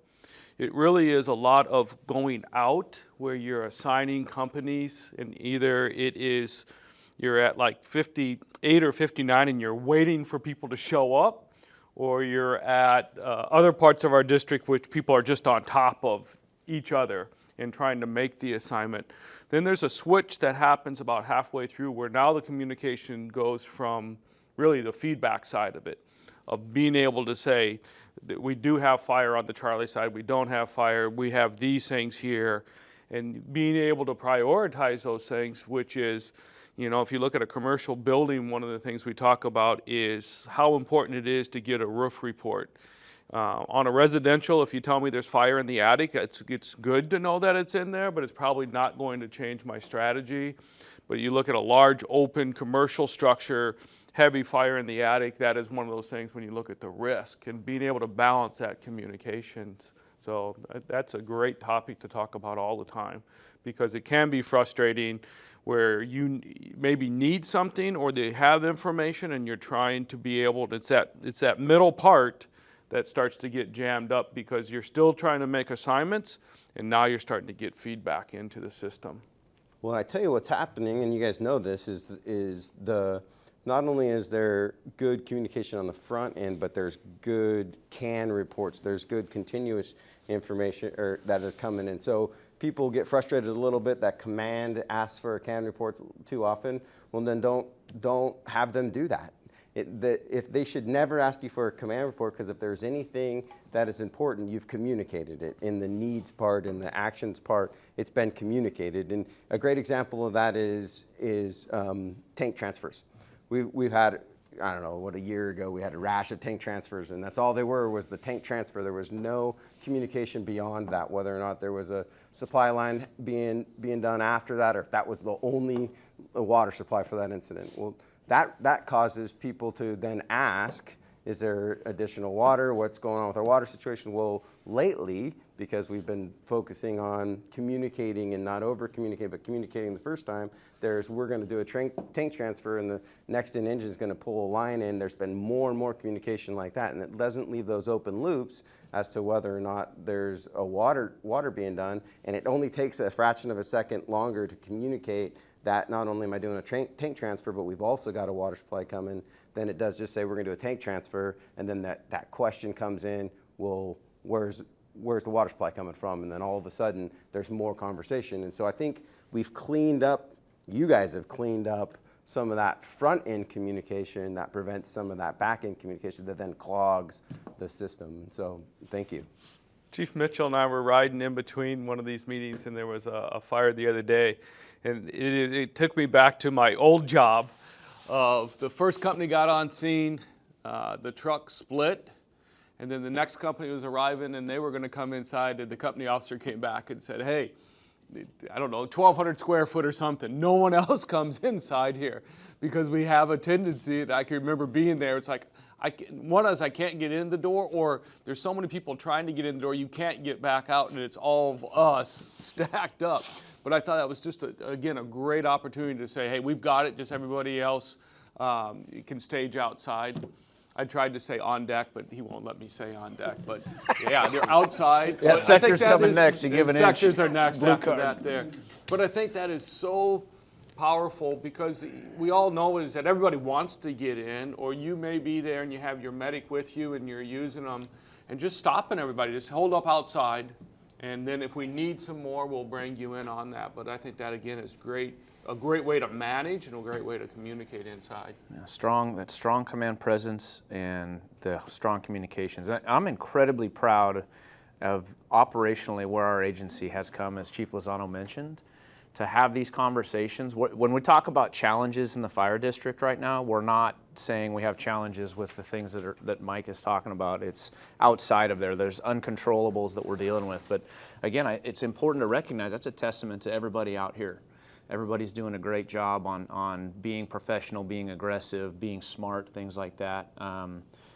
it really is a lot of going out where you're assigning companies, and either it is you're at like 58 or 59 and you're waiting for people to show up, or you're at other parts of our district which people are just on top of each other and trying to make the assignment. Then there's a switch that happens about halfway through where now the communication goes from really the feedback side of it, of being able to say that we do have fire on the Charlie side, we don't have fire, we have these things here, and being able to prioritize those things, which is, you know, if you look at a commercial building, one of the things we talk about is how important it is to get a roof report. On a residential, if you tell me there's fire in the attic, it's good to know that it's in there, but it's probably not going to change my strategy. But you look at a large open commercial structure, heavy fire in the attic, that is one of those things when you look at the risk and being able to balance that communications. So that's a great topic to talk about all the time, because it can be frustrating where you maybe need something or they have information and you're trying to be able to, it's that middle part that starts to get jammed up because you're still trying to make assignments and now you're starting to get feedback into the system. Well, I tell you what's happening, and you guys know this, is not only is there good communication on the front end, but there's good CAN reports. There's good continuous information that are coming in. So people get frustrated a little bit that command asks for CAN reports too often. Well, then don't have them do that. If they should never ask you for a command report, because if there's anything that is important, you've communicated it. In the needs part, in the actions part, it's been communicated. And a great example of that is tank transfers. We've had, I don't know, a year ago, we had a rash of tank transfers, and that's all they were, was the tank transfer. There was no communication beyond that, whether or not there was a supply line being done after that, or if that was the only water supply for that incident. Well, that causes people to then ask, is there additional water? What's going on with our water situation? Well, lately, because we've been focusing on communicating and not over-communicating, but communicating the first time, we're going to do a tank transfer and the next in engine is going to pull a line in. There's been more and more communication like that, and it doesn't leave those open loops as to whether or not there's a water being done, and it only takes a fraction of a second longer to communicate that not only am I doing a tank transfer, but we've also got a water supply coming, than it does just say we're going to do a tank transfer, and then that question comes in, well, where's the water supply coming from? And then all of a sudden, there's more conversation. And so I think we've cleaned up, you guys have cleaned up some of that front-end communication that prevents some of that back-end communication that then clogs the system. So thank you. Chief Mitchell and I were riding in between one of these meetings, and there was a fire the other day. And it took me back to my old job of the first company got on scene, the truck split, and then the next company was arriving and they were going to come inside, and the company officer came back and said, hey, I don't know, 1,200 square foot or something. No one else comes inside here because we have a tendency, and I can remember being there, it's like, one is I can't get in the door, or there's so many people trying to get in the door, you can't get back out, and it's all of us stacked up. But I thought that was just, again, a great opportunity to say, hey, we've got it, just everybody else can stage outside. I tried to say on deck, but he won't let me say on deck. But yeah, they're outside. Yeah, But sector's coming next. You give an inch. Sectors are next Blue after card. that there. But I think that is so powerful because we all know is that everybody wants to get in, or you may be there and you have your medic with you and you're using them, and just stopping everybody. Just hold up outside. And then if we need some more, we'll bring you in on that. But I think that, again, is great, a great way to manage and a great way to communicate inside. Yeah, that strong command presence and the strong communications. I'm incredibly proud of operationally where our agency has come, as Chief Lozano mentioned, to have these conversations. When we talk about challenges in the fire district right now, we're not saying we have challenges with the things that Mike is talking about. It's outside of there. There's uncontrollables that we're dealing with. But again, it's important to recognize that's a testament to everybody out here. Everybody's doing a great job on being professional, being aggressive, being smart, things like that.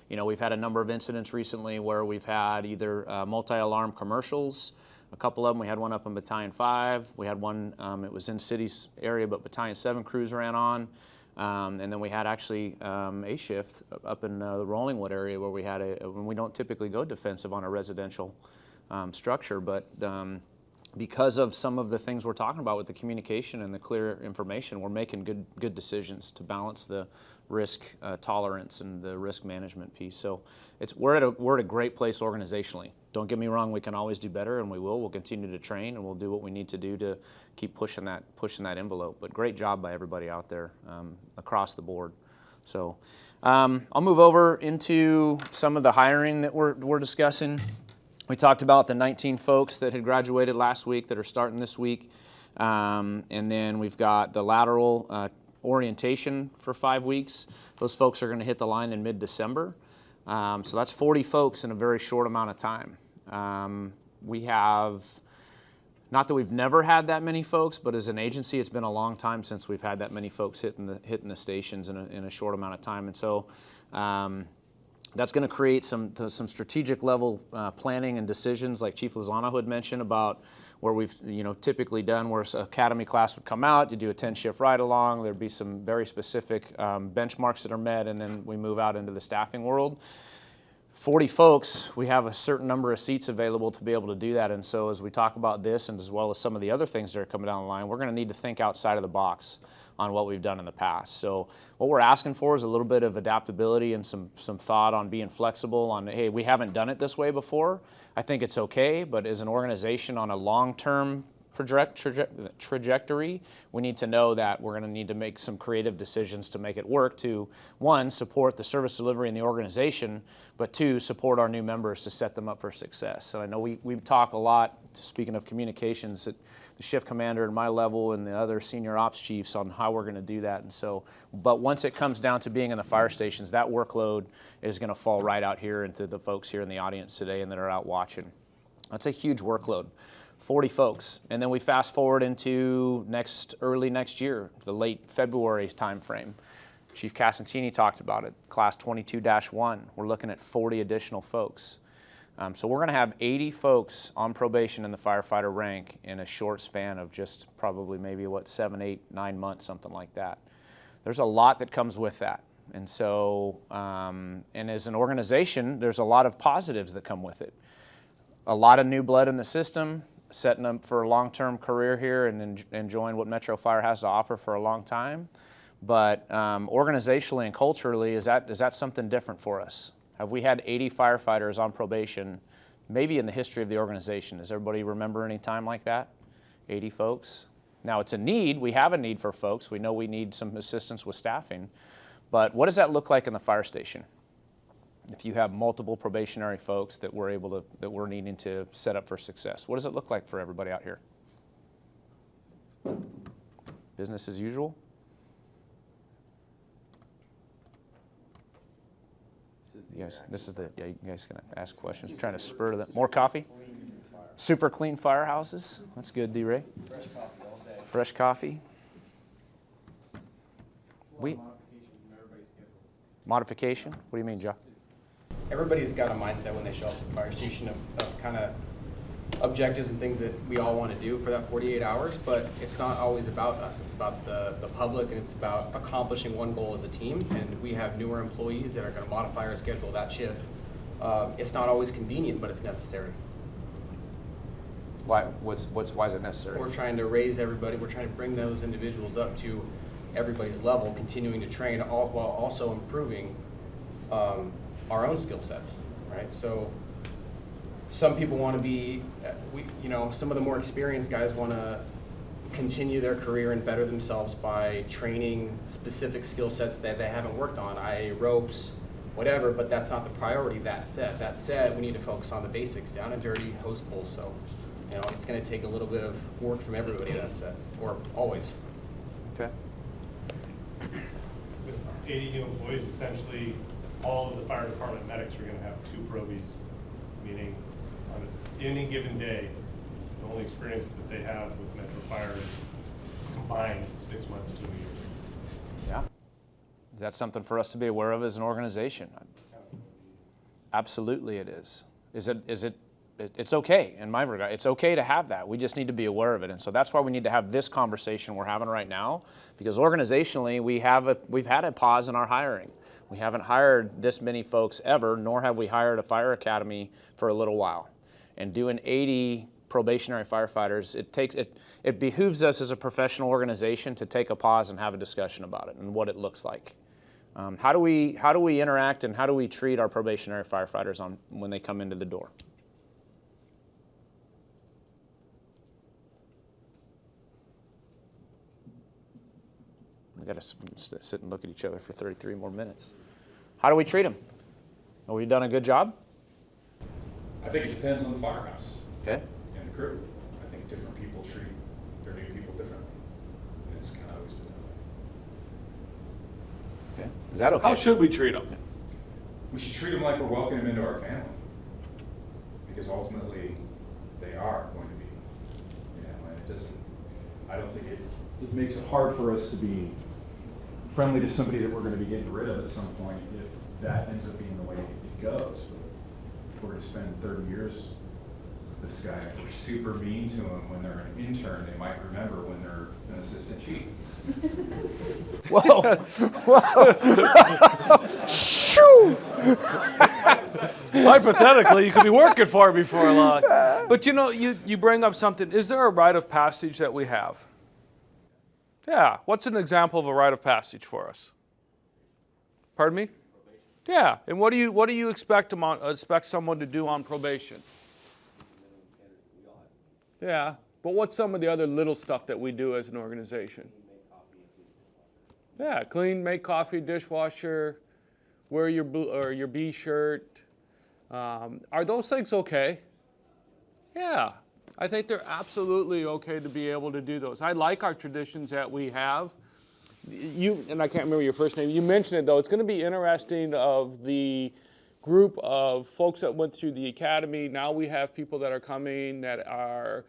You know, we've had a number of incidents recently where we've had either multi-alarm commercials. A couple of them, we had one up in Battalion 5. We had one, it was in City's area, but Battalion 7 crews ran on. And then we had actually a shift up in the Rollingwood area where we had when we don't typically go defensive on a residential structure, but because of some of the things we're talking about with the communication and the clear information, we're making good decisions to balance the risk tolerance and the risk management piece. So we're at a great place organizationally. Don't get me wrong, we can always do better, and we will. We'll continue to train, and we'll do what we need to do to keep pushing that envelope. But great job by everybody out there across the board. So I'll move over into some of the hiring that we're discussing. We talked about the 19 folks that had graduated last week that are starting this week. And then we've got the lateral orientation for 5 weeks. Those folks are going to hit the line in mid-December. So that's 40 folks in a very short amount of time. We have, not that we've never had that many folks, but as an agency, it's been a long time since we've had that many folks hitting the stations in a short amount of time. And so that's going to create some strategic level planning and decisions, like Chief Lozano had mentioned, about where we've typically done, where an academy class would come out, you do a 10-shift ride along, there'd be some very specific benchmarks that are met, and then we move out into the staffing world. 40 folks, we have a certain number of seats available to be able to do that. And so as we talk about this, and as well as some of the other things that are coming down the line, we're going to need to think outside of the box on what we've done in the past. So what we're asking for is a little bit of adaptability and some thought on being flexible on, hey, we haven't done it this way before. I think it's okay, but as an organization on a long-term trajectory, we need to know that we're going to need to make some creative decisions to make it work to, one, support the service delivery in the organization, but two, support our new members to set them up for success. So I know we talk a lot, speaking of communications, at the shift commander and my level and the other senior ops chiefs on how we're going to do that. And so, but once it comes down to being in the fire stations, that workload is going to fall right out here into the folks here in the audience today and that are out watching. That's a huge workload. 40 folks. And then we fast forward into early next year, the late February timeframe. Chief Casantini talked about it, class 22-1. We're looking at 40 additional folks. So we're going to have 80 folks on probation in the firefighter rank in a short span of just probably maybe 7, 8, 9 months, something like that. There's a lot that comes with that. And so, and as an organization, there's a lot of positives that come with it. A lot of new blood in the system, setting up for a long-term career here and enjoying what Metro Fire has to offer for a long time. But organizationally and culturally, is that something different for us? Have we had 80 firefighters on probation, maybe in the history of the organization? Does everybody remember any time like that? 80 folks? Now, it's a need. We have a need for folks. We know we need some assistance with staffing. But what does that look like in the fire station? If you have multiple probationary folks that we're needing to set up for success, what does it look like for everybody out here? Business as usual? You guys can ask questions. I'm trying to spur them. More coffee? Super clean firehouses. That's good, D-Ray. Fresh coffee all day. Fresh coffee. Modification? What do you mean, Joe? Everybody's got a mindset when they show up to the fire station of kind of objectives and things that we all want to do for that 48 hours, but it's not always about us. It's about the public, and it's about accomplishing one goal as a team. And we have newer employees that are going to modify our schedule that shift. It's not always convenient, but it's necessary. Why is it necessary? We're trying to raise everybody. We're trying to bring those individuals up to everybody's level, continuing to train while also improving our own skill sets, right? So some people want to be, some of the more experienced guys want to continue their career and better themselves by training specific skill sets that they haven't worked on, i.e. ropes, whatever, but that's not the priority. That said, we need to focus on the basics, down and dirty, hose pull. So, it's going to take a little bit of work from everybody, that said, or always. Okay. With 80 new employees, essentially, all of the fire department medics are going to have 2 probies, meaning on any given day, the only experience that they have with Metro Fire is combined 6 months to a year. Yeah. Is that something for us to be aware of as an organization? Absolutely it is. It's okay in my regard. It's okay to have that. We just need to be aware of it. And so that's why we need to have this conversation we're having right now, because organizationally we've had a pause in our hiring. We haven't hired this many folks ever, nor have we hired a fire academy for a little while. And doing 80 probationary firefighters, it behooves us as a professional organization to take a pause and have a discussion about it and what it looks like. How do we interact and how do we treat our probationary firefighters when they come into the door? We got to sit and look at each other for 33 more minutes. How do we treat them? Have we done a good job? I think it depends on the firehouse Okay. and the crew. I think different people treat their new people differently. And it's kind of always been that way. Okay. Is that okay? How should we treat them? We should treat them like we're welcoming them into our family. Because ultimately, they are going to be. And it doesn't, I don't think it makes it hard for us to be friendly to somebody that we're going to be getting rid of at some point if that ends up being the way it goes. But if we're going to spend 30 years with this guy, if we're super mean to them when they're an intern, they might remember when they're an assistant chief. Hypothetically, you could be working for it before long. But you bring up something. Is there a rite of passage that we have? Yeah. What's an example of a rite of passage for us? Pardon me? Yeah. And what do you expect someone to do on probation? Yeah. But what's some of the other little stuff that we do as an organization? Yeah. Clean, make coffee, dishwasher, wear your blue or your B shirt. Are those things okay? Yeah. I think they're absolutely okay to be able to do those. I like our traditions that we have. And I can't remember your first name. You mentioned it though. It's going to be interesting of the group of folks that went through the academy. Now we have people that are coming that are,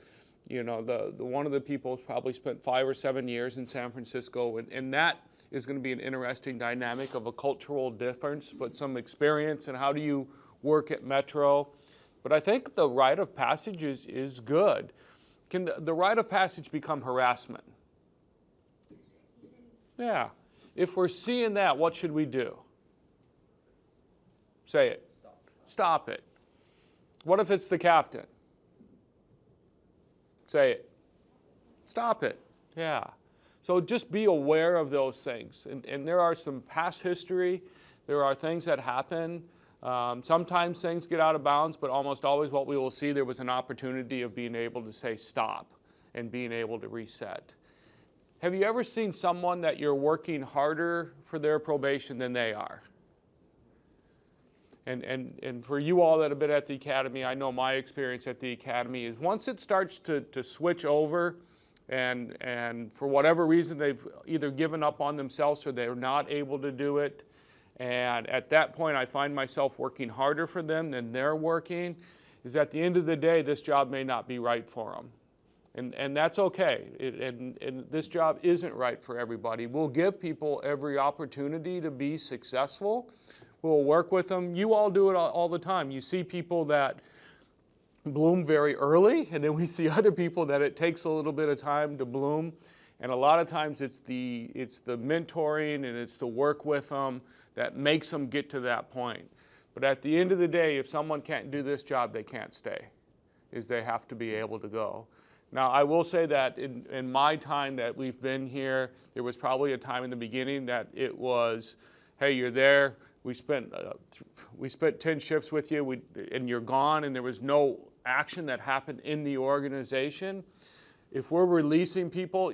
the one of the people probably spent 5 or 7 years in San Francisco, and that is going to be an interesting dynamic of a cultural difference, but some experience and how do you work at Metro. But I think the rite of passage is good. Can the rite of passage become harassment? Yeah. If we're seeing that, what should we do? Say it. Stop it. What if it's the captain? Say it. Stop it. Yeah. So just be aware of those things. And there are some past history. There are things that happen. Sometimes things get out of bounds, but almost always what we will see, there was an opportunity of being able to say stop and being able to reset. Have you ever seen someone that you're working harder for their probation than they are? And for you all that have been at the academy, I know my experience at the academy is once it starts to switch over and for whatever reason they've either given up on themselves or they're not able to do it, and at that point, I find myself working harder for them than they're working, is at the end of the day, this job may not be right for them. And that's okay. And this job isn't right for everybody. We'll give people every opportunity to be successful. We'll work with them. You all do it all the time. You see people that bloom very early, and then we see other people that it takes a little bit of time to bloom. And a lot of times it's the mentoring and it's the work with them that makes them get to that point. But at the end of the day, if someone can't do this job, they can't stay, they have to be able to go. Now, I will say that in my time that we've been here, there was probably a time in the beginning that it was, hey, you're there, we spent 10 shifts with you, and you're gone, and there was no action that happened in the organization. If we're releasing people,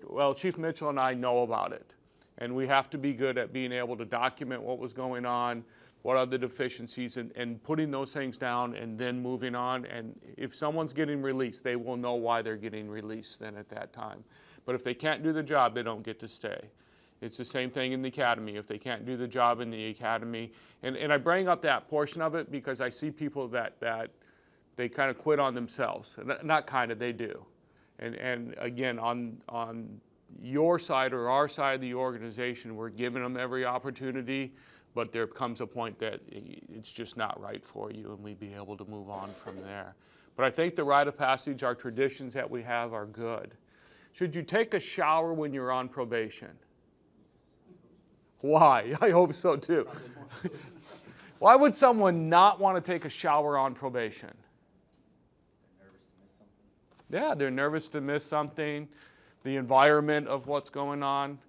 well, Chief Mitchell and I know about it, and we have to be good at being able to document what was going on, what are the deficiencies, and putting those things down and then moving on. And if someone's getting released, they will know why they're getting released then at that time. But if they can't do the job, they don't get to stay. It's the same thing in the academy. If they can't do the job in the academy, and I bring up that portion of it because I see people that they kind of quit on themselves. Not kind of, they do. And again, on your side or our side of the organization, we're giving them every opportunity, but there comes a point that it's just not right for you, and we'd be able to move on from there. But I think the rite of passage, our traditions that we have are good. Should you take a shower when you're on probation? Why? I hope so too. Why would someone not want to take a shower on probation? Yeah, they're nervous to miss something, the environment of what's going on.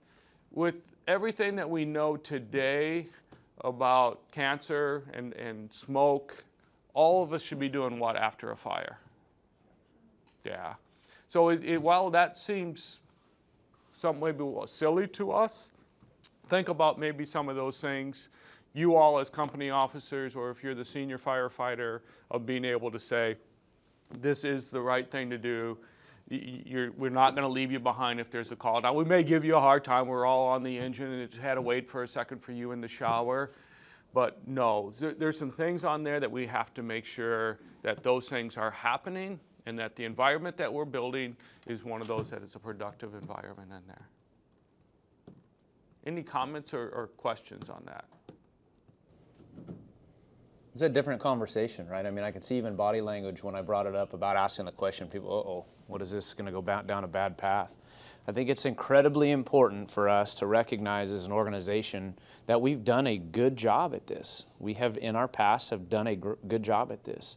With everything that we know today about cancer and smoke, all of us should be doing what after a fire? Yeah. So while that seems some maybe silly to us, think about maybe some of those things. You all as company officers, or if you're the senior firefighter, of being able to say, this is the right thing to do. We're not going to leave you behind if there's a call. Now, we may give you a hard time. We're all on the engine, and it had to wait for a second for you in the shower. But no, there's some things on there that we have to make sure that those things are happening, and that the environment that we're building is one of those that is a productive environment in there. Any comments or questions on that? It's a different conversation, right? I mean, I could see even body language when I brought it up about asking the question, people, uh-oh, what is this going to go down a bad path? I think it's incredibly important for us to recognize as an organization that we've done a good job at this. We have, in our past, have done a good job at this.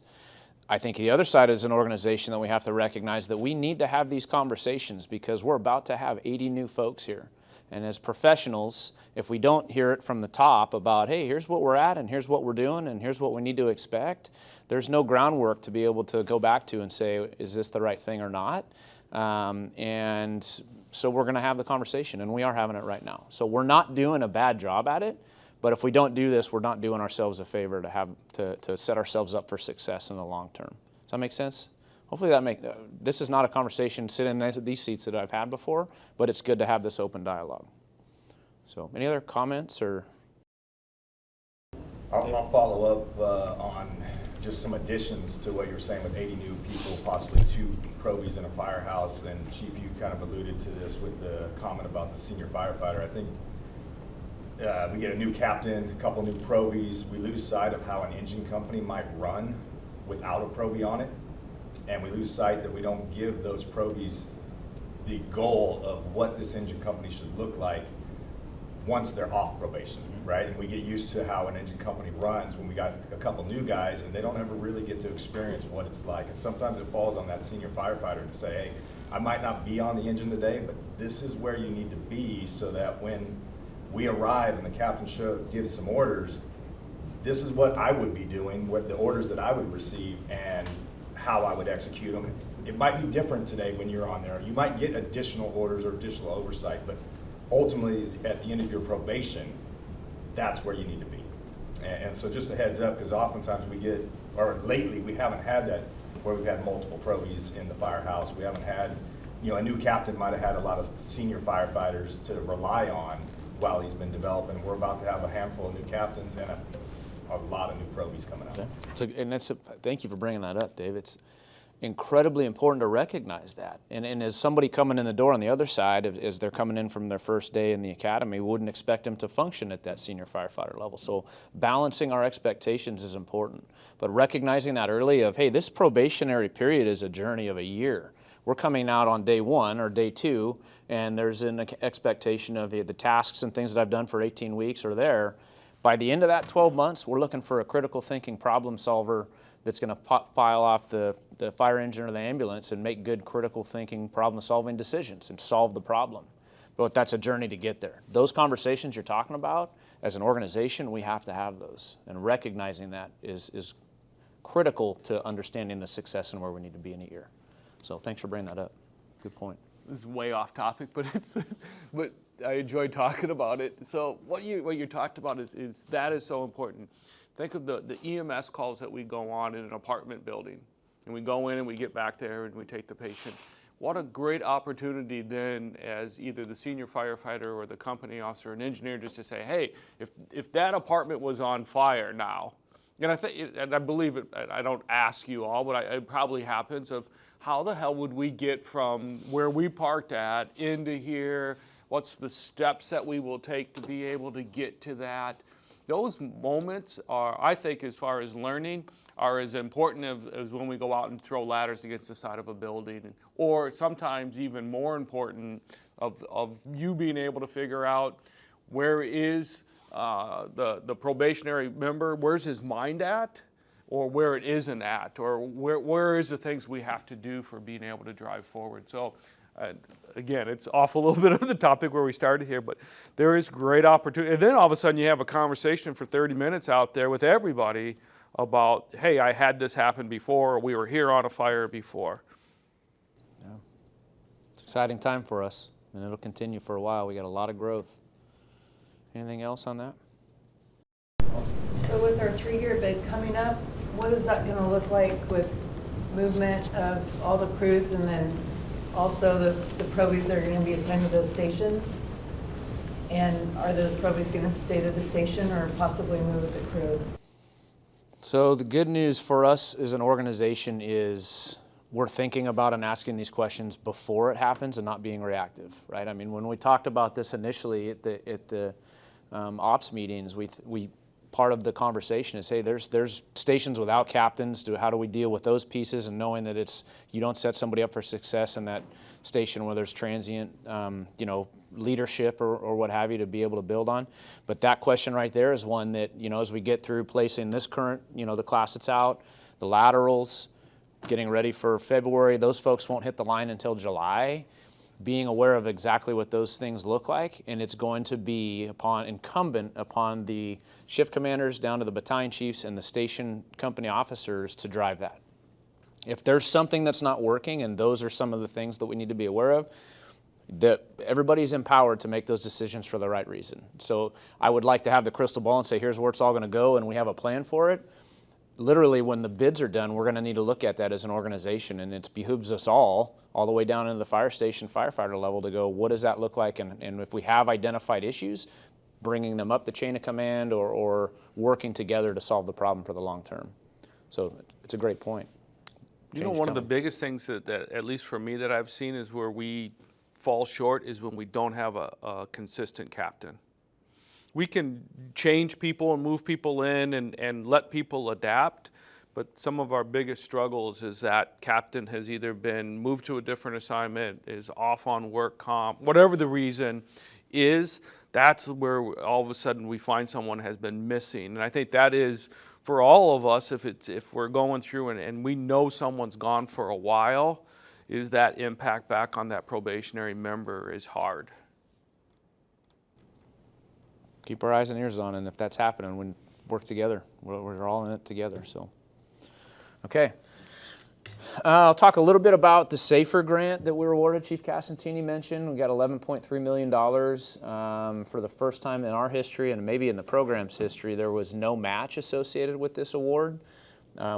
I think the other side is an organization that we have to recognize that we need to have these conversations because we're about to have 80 new folks here. And as professionals, if we don't hear it from the top about, hey, here's what we're at and here's what we're doing and here's what we need to expect, there's no groundwork to be able to go back to and say, is this the right thing or not? And so we're going to have the conversation, and we are having it right now. So we're not doing a bad job at it, but if we don't do this, we're not doing ourselves a favor to set ourselves up for success in the long term. Does that make sense? Hopefully this is not a conversation sitting in these seats that I've had before, but it's good to have this open dialogue. So any other comments or? I'll follow up on just some additions to what you were saying with 80 new people, possibly 2 probies in a firehouse. And Chief, you kind of alluded to this with the comment about the senior firefighter. I think we get a new captain, a couple new probies. We lose sight of how an engine company might run without a probie on it. And we lose sight that we don't give those probies the goal of what this engine company should look like once they're off probation, right? And we get used to how an engine company runs when we got a couple new guys and they don't ever really get to experience what it's like. And sometimes it falls on that senior firefighter to say, hey, I might not be on the engine today, but this is where you need to be so that when we arrive and the captain gives some orders, this is what I would be doing, what the orders that I would receive and how I would execute them. It might be different today when you're on there. You might get additional orders or additional oversight, but ultimately at the end of your probation, that's where you need to be. And so just a heads up, because oftentimes we get, or lately we haven't had that where we've had multiple probies in the firehouse. We haven't had, a new captain might have had a lot of senior firefighters to rely on while he's been developing. We're about to have a handful of new captains and a lot of new probies coming out. Thank you for bringing that up, Dave. It's incredibly important to recognize that. And as somebody coming in the door on the other side, as they're coming in from their first day in the academy, we wouldn't expect them to function at that senior firefighter level. So balancing our expectations is important. But recognizing that early of, hey, this probationary period is a journey of a year. We're coming out on day 1 or day 2, and there's an expectation of the tasks and things that I've done for 18 weeks are there. By the end of that 12 months, we're looking for a critical thinking problem solver that's going to pile off the fire engine or the ambulance and make good critical thinking problem solving decisions and solve the problem. but that's a journey to get there. Those conversations you're talking about, as an organization, we have to have those, and recognizing that is critical to understanding the success and where we need to be in a year. So thanks for bringing that up. Good point. This is way off topic, but but I enjoy talking about it. So what you talked about is that is so important. Think of the EMS calls that we go on in an apartment building, and we go in and we get back there and we take the patient. What a great opportunity then, as either the senior firefighter or the company officer or an engineer, just to say, hey, if that apartment was on fire now, and I believe it, I don't ask you all, but it probably happens, of how the hell would we get from where we parked at into here? What's the steps that we will take to be able to get to that? Those moments are, I think, as far as learning, are as important as when we go out and throw ladders against the side of a building, or sometimes even more important of you being able to figure out where is the probationary member, where's his mind at, or where it isn't at, or where is the things we have to do for being able to drive forward. So again, it's off a little bit of the topic where we started here, but there is great opportunity. And then all of a sudden you have a conversation for 30 minutes out there with everybody about, hey, I had this happen before, or we were here on a fire before. Yeah. It's an exciting time for us, and it'll continue for a while. We got a lot of growth. Anything else on that? So with our 3-year bid coming up, what is that going to look like with movement of all the crews, and then also the probies that are going to be assigned to those stations? And are those probies going to stay to the station or possibly move with the crew? So the good news for us as an organization is we're thinking about and asking these questions before it happens and not being reactive, right? I mean, when we talked about this initially at the ops meetings, we part of the conversation is, hey, there's stations without captains. How do we deal with those pieces, and knowing that you don't set somebody up for success in that station where there's transient, leadership or what have you to be able to build on. But that question right there is one that, as we get through placing this current, the class that's out, the laterals, getting ready for February, those folks won't hit the line until July. Being aware of exactly what those things look like, and it's going to be incumbent upon the shift commanders down to the battalion chiefs and the station company officers to drive that. If there's something that's not working, and those are some of the things that we need to be aware of, that everybody's empowered to make those decisions for the right reason. So I would like to have the crystal ball and say, here's where it's all going to go, and we have a plan for it. Literally, when the bids are done, we're going to need to look at that as an organization, and it behooves us all the way down into the fire station firefighter level to go, what does that look like? And if we have identified issues, bringing them up the chain of command or working together to solve the problem for the long term. So it's a great point. One of the biggest things that at least for me that I've seen is where we fall short is when we don't have a consistent captain. We can change people and move people in and let people adapt, but some of our biggest struggles is that captain has either been moved to a different assignment, is off on work comp, whatever the reason is, that's where all of a sudden we find someone has been missing. And I think that is, for all of us, if we're going through and we know someone's gone for a while, is that impact back on that probationary member is hard. Keep our eyes and ears on, and if that's happening, we work together. We're all in it together. So, okay. I'll talk a little bit about the SAFER grant that we were awarded. Chief Cassantini mentioned we got $11.3 million for the first time in our history, and maybe in the program's history. There was no match associated with this award.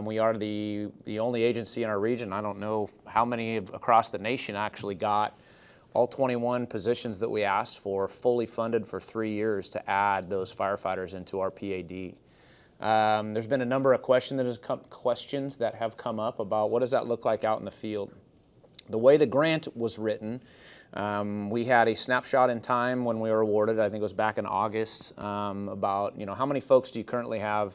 We are the only agency in our region. I don't know how many across the nation actually got all 21 positions that we asked for fully funded for 3 years to add those firefighters into our PAD. There's been a number of questions that have come up about what does that look like out in the field. The way the grant was written, we had a snapshot in time when we were awarded, I think it was back in August, about how many folks do you currently have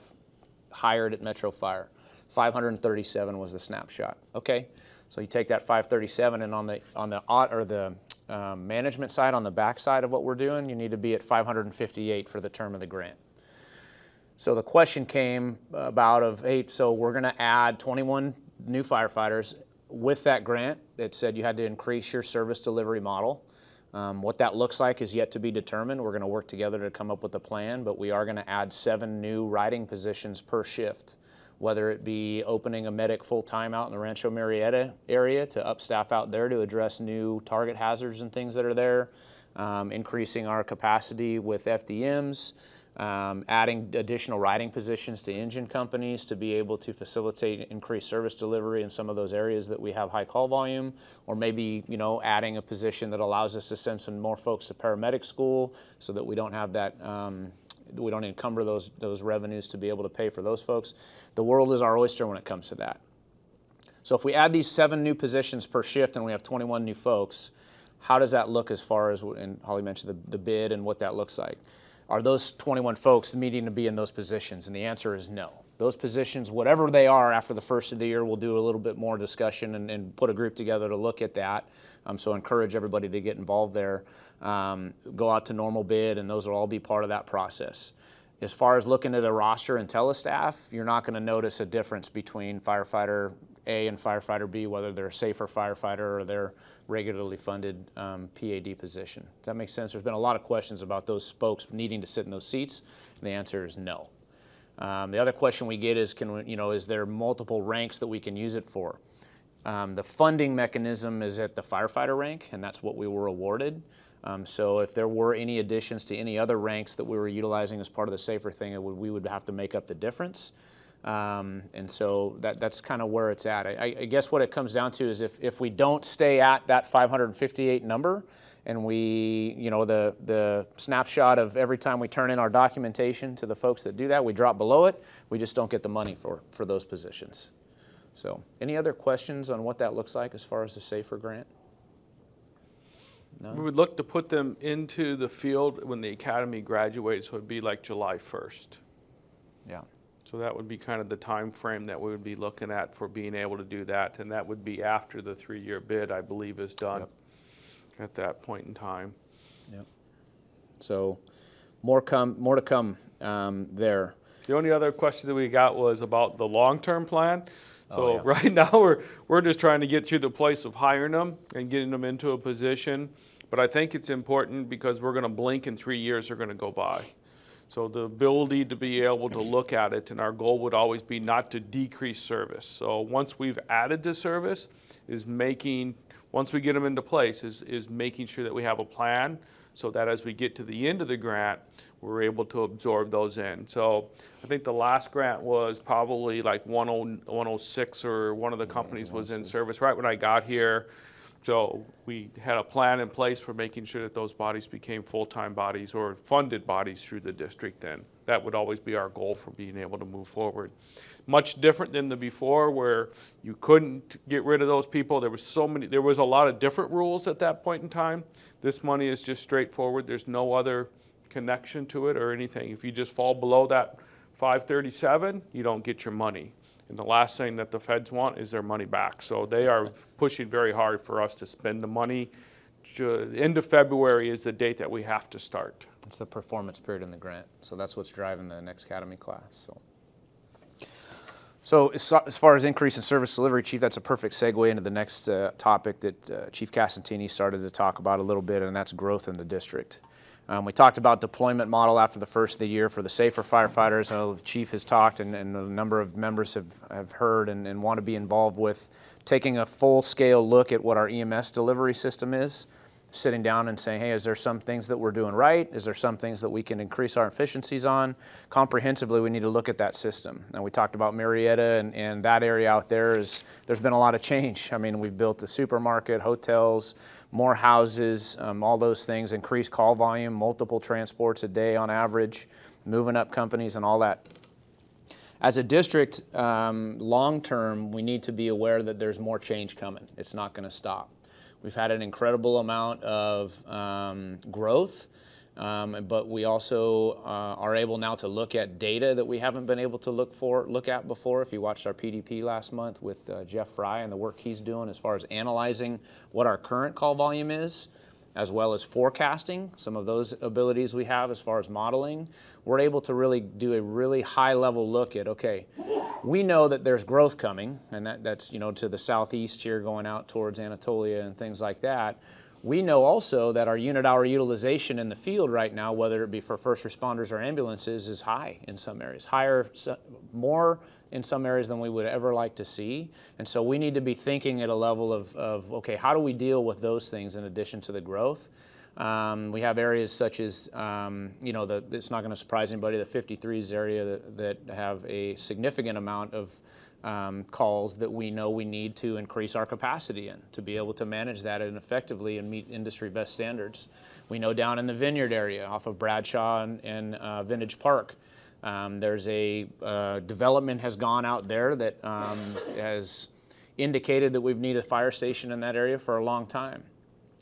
hired at Metro Fire? 537 was the snapshot. Okay, so you take that 537, and on the management side, on the back side of what we're doing, you need to be at 558 for the term of the grant. So the question came about hey, so we're going to add 21 new firefighters. With that grant, it said you had to increase your service delivery model. What that looks like is yet to be determined. We're going to work together to come up with a plan, but we are going to add 7 new riding positions per shift, whether it be opening a medic full-time out in the Rancho Marietta area to up staff out there to address new target hazards and things that are there, increasing our capacity with FDMs, adding additional riding positions to engine companies to be able to facilitate increased service delivery in some of those areas that we have high call volume, or maybe, you know, adding a position that allows us to send some more folks to paramedic school so that we don't have that, we don't encumber those revenues to be able to pay for those folks. The world is our oyster when it comes to that. So if we add these 7 new positions per shift and we have 21 new folks, how does that look as far as, and Holly mentioned the bid and what that looks like? Are those 21 folks needing to be in those positions? And the answer is no. Those positions, whatever they are after the first of the year, we'll do a little bit more discussion and put a group together to look at that. So encourage everybody to get involved there. Go out to normal bid, and those will all be part of that process. As far as looking at a roster and telestaff, you're not going to notice a difference between firefighter A and firefighter B, whether they're a safer firefighter or they're regularly funded PAD position. Does that make sense? There's been a lot of questions about those spokes needing to sit in those seats, and the answer is no. The other question we get is, is there multiple ranks that we can use it for? The funding mechanism is at the firefighter rank, and that's what we were awarded. So if there were any additions to any other ranks that we were utilizing as part of the safer thing, we would have to make up the difference. And so that's kind of where it's at. I guess what it comes down to is if we don't stay at that 558 number, and we, the snapshot of every time we turn in our documentation to the folks that do that, we drop below it, we just don't get the money for those positions. So any other questions on what that looks like as far as the SAFER grant? No? We would look to put them into the field when the academy graduates, so it would be like July 1st. Yeah. So that would be kind of the time frame that we would be looking at for being able to do that, and that would be after the 3-year bid, I believe, is done. Yep. At that point in time. Yep. So more to come there. The only other question that we got was about the long-term plan. So right now we're just trying to get through the place of hiring them and getting them into a position. But I think it's important because we're going to blink and 3 years are going to go by. So the ability to be able to look at it, and our goal would always be not to decrease service. So once we've added to service, once we get them into place, is making sure that we have a plan so that as we get to the end of the grant, we're able to absorb those in. So I think the last grant was probably like 106, or one of the companies was in service right when I got here. So we had a plan in place for making sure that those bodies became full-time bodies or funded bodies through the district then. That would always be our goal for being able to move forward. Much different than the before, where you couldn't get rid of those people. There was a lot of different rules at that point in time. This money is just straightforward. There's no other connection to it or anything. If you just fall below that 537, you don't get your money. And the last thing that the feds want is their money back. So they are pushing very hard for us to spend the money. End of February is the date that we have to start. It's the performance period in the grant. So that's what's driving the next academy class. So as far as increase in service delivery, Chief, that's a perfect segue into the next topic that Chief Casantini started to talk about a little bit, and that's growth in the district. We talked about deployment model after the first of the year for the safer firefighters. I know the Chief has talked, and a number of members have heard and want to be involved with taking a full-scale look at what our EMS delivery system is, sitting down and saying, hey, is there some things that we're doing right? Is there some things that we can increase our efficiencies on? Comprehensively, we need to look at that system. Now, we talked about Marietta and that area out there. There's been a lot of change. I mean, we've built the supermarket, hotels, more houses, all those things, increased call volume, multiple transports a day on average, moving up companies and all that. As a district, long-term, we need to be aware that there's more change coming. It's not going to stop. We've had an incredible amount of growth, but we also are able now to look at data that we haven't been able to look at before. If you watched our PDP last month with Jeff Fry and the work he's doing as far as analyzing what our current call volume is, as well as forecasting some of those abilities we have as far as modeling, we're able to really do a really high-level look at, okay, we know that there's growth coming, and that's to the southeast here going out towards Anatolia and things like that. We know also that our unit hour utilization in the field right now, whether it be for first responders or ambulances, is high in some areas, more in some areas than we would ever like to see. And so we need to be thinking at a level of okay, how do we deal with those things in addition to the growth? We have areas such as, it's not going to surprise anybody, the 53s area that have a significant amount of calls that we know we need to increase our capacity in to be able to manage that and effectively and meet industry best standards. We know down in the Vineyard area off of Bradshaw and Vintage Park, there's a development has gone out there that has indicated that we've needed a fire station in that area for a long time.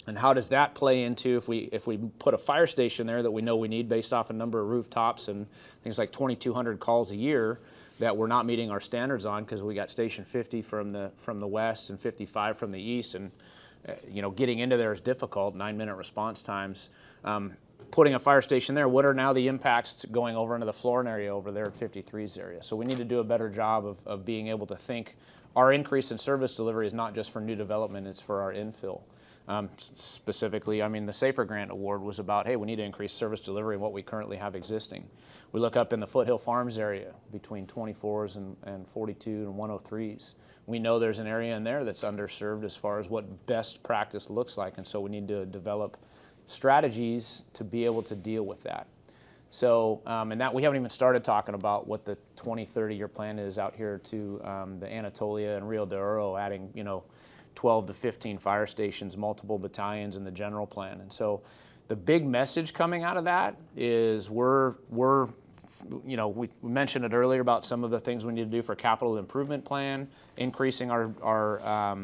And how does that play into if we put a fire station there that we know we need based off a number of rooftops and things like 2,200 calls a year that we're not meeting our standards on because we got station 50 from the west and 55 from the east, and getting into there is difficult, 9-minute response times. Putting a fire station there, what are now the impacts going over into the Florin area over there at 53's area? So we need to do a better job of being able to think our increase in service delivery is not just for new development, it's for our infill. Specifically, the SAFER Grant Award was about, hey, we need to increase service delivery in what we currently have existing. We look up in the Foothill Farms area between 24s and 42 and 103s. We know there's an area in there that's underserved as far as what best practice looks like, and so we need to develop strategies to be able to deal with that. So, and that we haven't even started talking about what the 20-30-year plan is out here to the Anatolia and Rio de Oro, adding, 12 to 15 fire stations, multiple battalions in the general plan. And so the big message coming out of that is we mentioned it earlier about some of the things we need to do for capital improvement plan, increasing our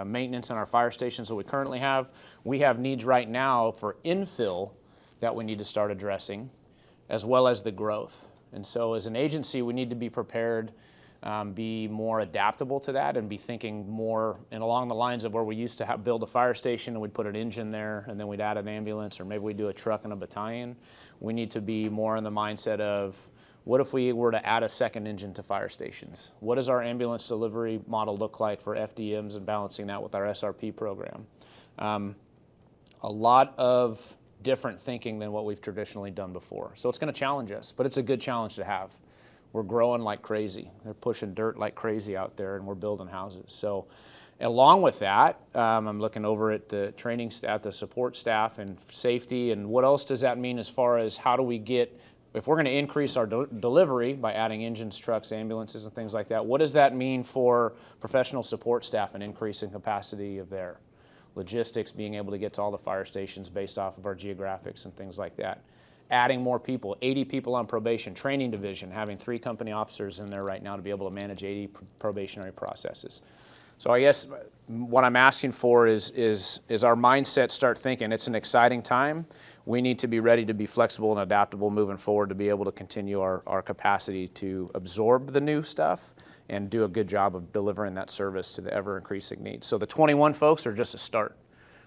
maintenance on our fire stations that we currently have. We have needs right now for infill that we need to start addressing, as well as the growth. And so as an agency, we need to be prepared, be more adaptable to that, and be thinking more and along the lines of where we used to build a fire station and we'd put an engine there and then we'd add an ambulance, or maybe we'd do a truck and a battalion. We need to be more in the mindset of, what if we were to add a second engine to fire stations? What does our ambulance delivery model look like for FDMs and balancing that with our SRP program? A lot of different thinking than what we've traditionally done before. So it's going to challenge us, but it's a good challenge to have. We're growing like crazy. They're pushing dirt like crazy out there, and we're building houses. So along with that, I'm looking over at the training staff, the support staff, and safety, and what else does that mean as far as how do we get, if we're going to increase our delivery by adding engines, trucks, ambulances, and things like that, what does that mean for professional support staff and increasing capacity of their logistics, being able to get to all the fire stations based off of our geographics and things like that? Adding more people, 80 people on probation, training division, having 3 company officers in there right now to be able to manage 80 probationary processes. So I guess what I'm asking for is our mindset start thinking it's an exciting time. We need to be ready to be flexible and adaptable moving forward to be able to continue our capacity to absorb the new stuff and do a good job of delivering that service to the ever-increasing needs. So the 21 folks are just a start.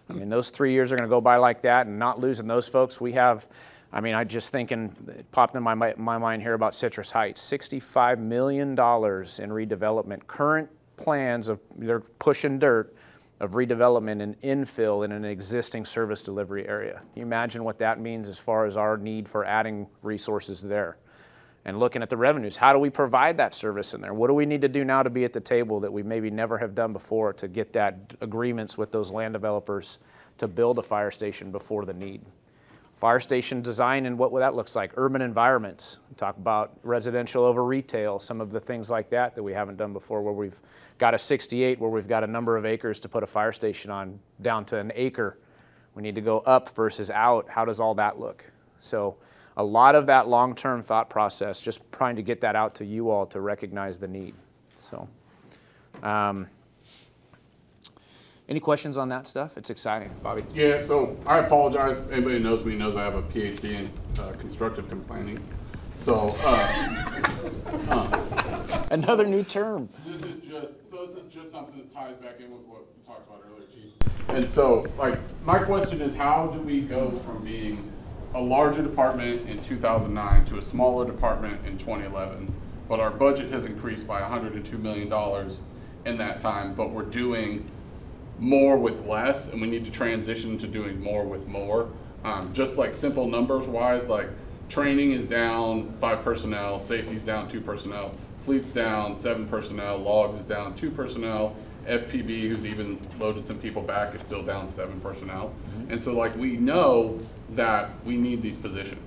Those 3 years are going to go by like that, and not losing those folks. We have, I just thinking, it popped in my mind here about Citrus Heights, $65 million in redevelopment. Current plans they're pushing dirt of redevelopment and infill in an existing service delivery area. Can you imagine what that means as far as our need for adding resources there? And looking at the revenues, how do we provide that service in there? What do we need to do now to be at the table that we maybe never have done before to get that agreements with those land developers to build a fire station before the need? Fire station design and what that looks like, urban environments. We talk about residential over retail, some of the things like that we haven't done before, where we've got a 68 where we've got a number of acres to put a fire station on, down to an acre. We need to go up versus out. How does all that look? So a lot of that long-term thought process, just trying to get that out to you all to recognize the need. So any questions on that stuff? It's exciting. Bobby? Yeah, so I apologize. Anybody who knows me knows I have a PhD in constructive complaining. So, another new term. This is just something that ties back in with what we talked about earlier, Chief. And so, my question is, how do we go from being a larger department in 2009 to a smaller department in 2011, but our budget has increased by $102 million in that time, but we're doing more with less, and we need to transition to doing more with more. Just like simple numbers wise, like training is down 5 personnel, safety's down 2 personnel, fleet's down 7 personnel, logs is down 2 personnel, FPB, who's even loaded some people back, is still down 7 personnel. And so like we know that we need these positions.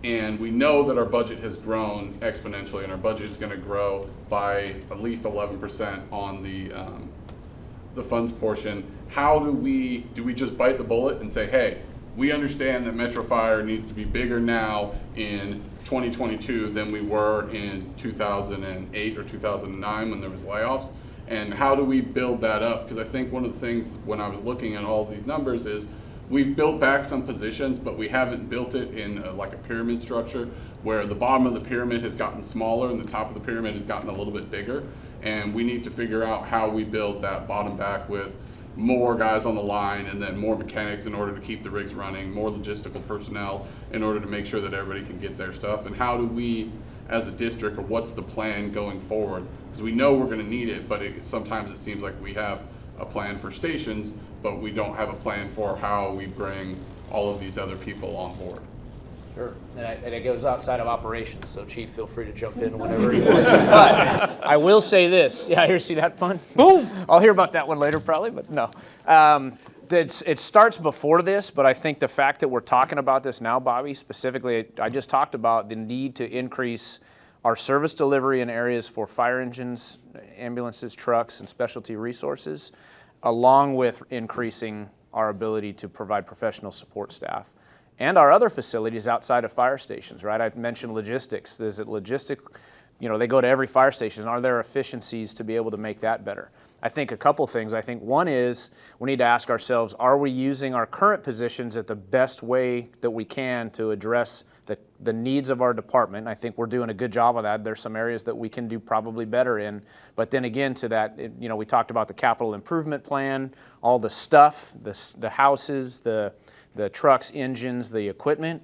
And we know that our budget has grown exponentially, and our budget is going to grow by at least 11% on the funds portion. How do we just bite the bullet and say, hey, we understand that Metro Fire needs to be bigger now in 2022 than we were in 2008 or 2009 when there was layoffs, and how do we build that up? Because I think one of the things when I was looking at all these numbers is we've built back some positions, but we haven't built it in like a pyramid structure where the bottom of the pyramid has gotten smaller and the top of the pyramid has gotten a little bit bigger. And we need to figure out how we build that bottom back with more guys on the line and then more mechanics in order to keep the rigs running, more logistical personnel in order to make sure that everybody can get their stuff. And how do we, as a district, or what's the plan going forward? Because we know we're going to need it, but sometimes it seems like we have a plan for stations, but we don't have a plan for how we bring all of these other people on board. Sure, and it goes outside of operations, so Chief, feel free to jump in whenever you want. But I will say this, yeah, here, see that fun? Boom! I'll hear about that one later probably, but no. It starts before this, but I think the fact that we're talking about this now, Bobby, specifically, I just talked about the need to increase our service delivery in areas for fire engines, ambulances, trucks, and specialty resources, along with increasing our ability to provide professional support staff. And our other facilities outside of fire stations, right? I mentioned logistics. Is it logistic? You know, they go to every fire station. Are there efficiencies to be able to make that better? I think a couple things. I think one is we need to ask ourselves, are we using our current positions at the best way that we can to address the needs of our department? I think we're doing a good job of that. There's some areas that we can do probably better in. But then again, to that, you know, we talked about the capital improvement plan, all the stuff, the houses, the trucks, engines, the equipment.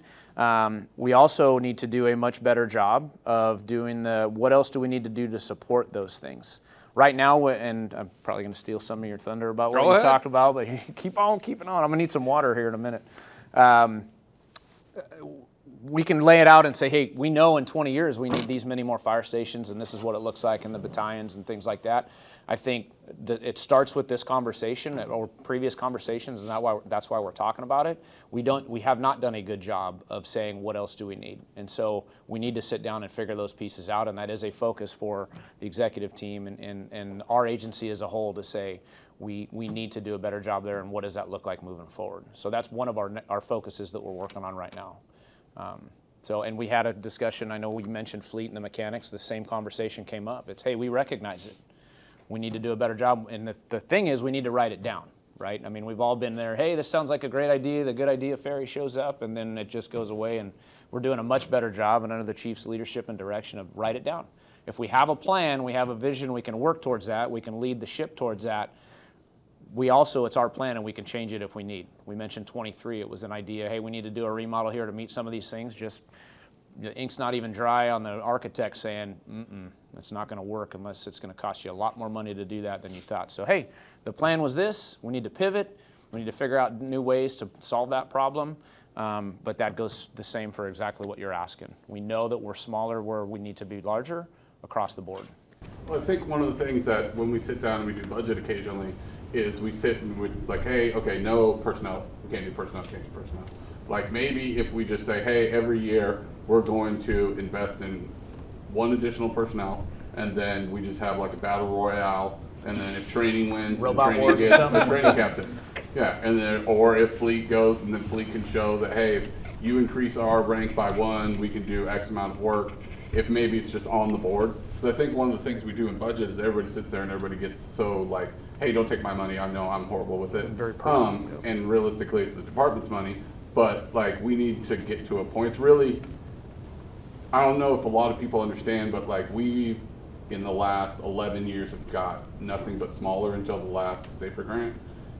We also need to do a much better job of doing what else do we need to do to support those things. Right now, and I'm probably going to steal some of your thunder about what you talked about, but keep on keeping on. I'm going to need some water here in a minute. We can lay it out and say, hey, we know in 20 years we need these many more fire stations, and this is what it looks like in the battalions and things like that. I think that it starts with this conversation or previous conversations, and that's why we're talking about it. We have not done a good job of saying what else do we need, and so we need to sit down and figure those pieces out, and that is a focus for the executive team and our agency as a whole to say we need to do a better job there, and what does that look like moving forward. So that's one of our focuses that we're working on right now. And we had a discussion, I know we mentioned fleet and the mechanics, the same conversation came up. It's, hey, we recognize it. We need to do a better job. And the thing is, we need to write it down, right? I mean, we've all been there, hey, this sounds like a great idea. The good idea fairy shows up, and then it just goes away. And we're doing a much better job, and under the chief's leadership and direction, of write it down. If we have a plan, we have a vision, we can work towards that, we can lead the ship towards that. It's our plan, and we can change it if we need. We mentioned 23, it was an idea, hey, we need to do a remodel here to meet some of these things. Just the ink's not even dry on the architect saying, it's not going to work unless it's going to cost you a lot more money to do that than you thought. So, hey, the plan was this, we need to pivot, we need to figure out new ways to solve that problem, but that goes the same for exactly what you're asking. We know that we're smaller where we need to be larger across the board. Well, I think one of the things that when we sit down and we do budget occasionally is we sit and it's like, hey, okay, no personnel, we can't do personnel, can't do personnel. Like maybe if we just say, hey, every year we're going to invest in one additional personnel, and then we just have like a battle royale, and then if training wins, then training gets a training captain. Yeah, and then, or if fleet goes, and then fleet can show that, hey, if you increase our rank by 1, we can do X amount of work. If maybe it's just on the board. So I think one of the things we do in budget is everybody sits there and everybody gets so like, hey, don't take my money, I know I'm horrible with it. Very personal. And realistically, it's the department's money, but like we need to get to a point. It's really, I don't know if a lot of people understand, but like we, in the last 11 years, have got nothing but smaller until the last SAFER grant.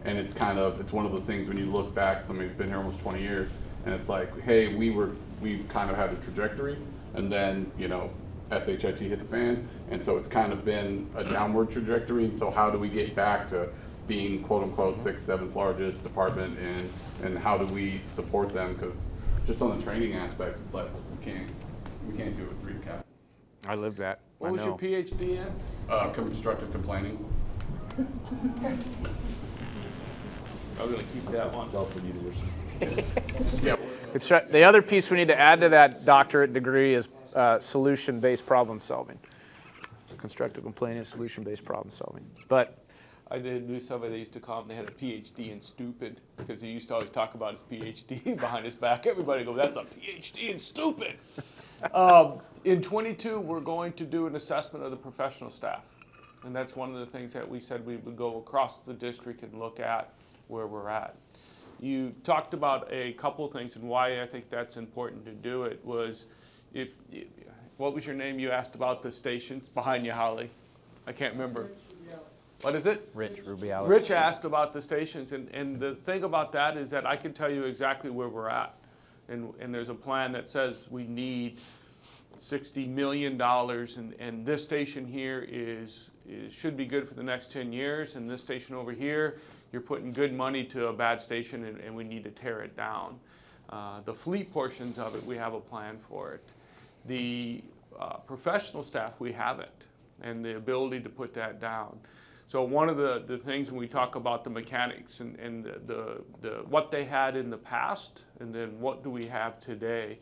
And it's one of those things when you look back, somebody's been here almost 20 years, and it's like, hey, we've kind of had a trajectory, and then, you know, SHIT hit the fan, and so it's kind of been a downward trajectory, and so how do we get back to being quote-unquote sixth, seventh largest department, and how do we support them? Because just on the training aspect, it's like we can't do it with recap. I live that. What was your PhD in? Constructive complaining. I'm gonna keep that one. Yeah. The other piece we need to add to that doctorate degree is solution-based problem solving. Constructive complaining is solution-based problem solving. But I knew somebody that used to call him, they had a PhD in stupid, because he used to always talk about his PhD behind his back. Everybody go, that's a PhD in stupid. In 22, we're going to do an assessment of the professional staff. And that's one of the things that we said we would go across the district and look at where we're at. You talked about a couple of things, and why I think that's important to do it was, what was your name? You asked about the stations behind you, Holly. I can't remember. What is it? Rich Rubiales. Rich asked about the stations, and the thing about that is that I can tell you exactly where we're at. And there's a plan that says we need $60 million, and this station here should be good for the next 10 years, and this station over here, you're putting good money to a bad station, and we need to tear it down. The fleet portions of it, we have a plan for it. The professional staff, we haven't, and the ability to put that down. So one of the things when we talk about the mechanics and what they had in the past, and then what do we have today.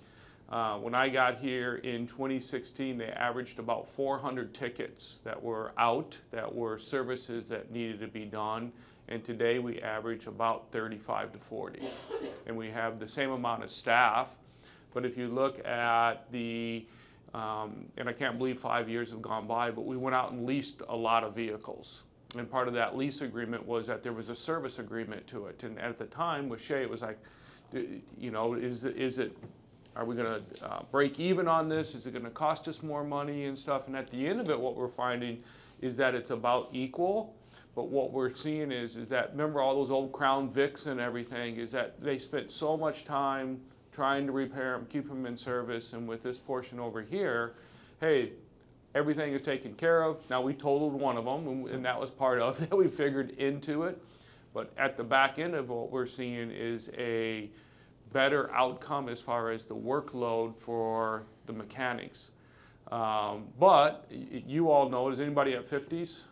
When I got here in 2016, they averaged about 400 tickets that were out, that were services that needed to be done. And today we average about 35 to 40. And we have the same amount of staff. But if you look at and I can't believe 5 years have gone by, but we went out and leased a lot of vehicles. And part of that lease agreement was that there was a service agreement to it. And at the time with Shea, it was like, you know, are we going to break even on this? Is it going to cost us more money and stuff? And at the end of it, what we're finding is that it's about equal. But what we're seeing is that, remember all those old Crown Vics and everything, is that they spent so much time trying to repair them, keep them in service. And with this portion over here, hey, everything is taken care of. Now, we totaled one of them, and that was part of it. We figured into it. But at the back end of what we're seeing is a better outcome as far as the workload for the mechanics. But you all know, is anybody at 50s?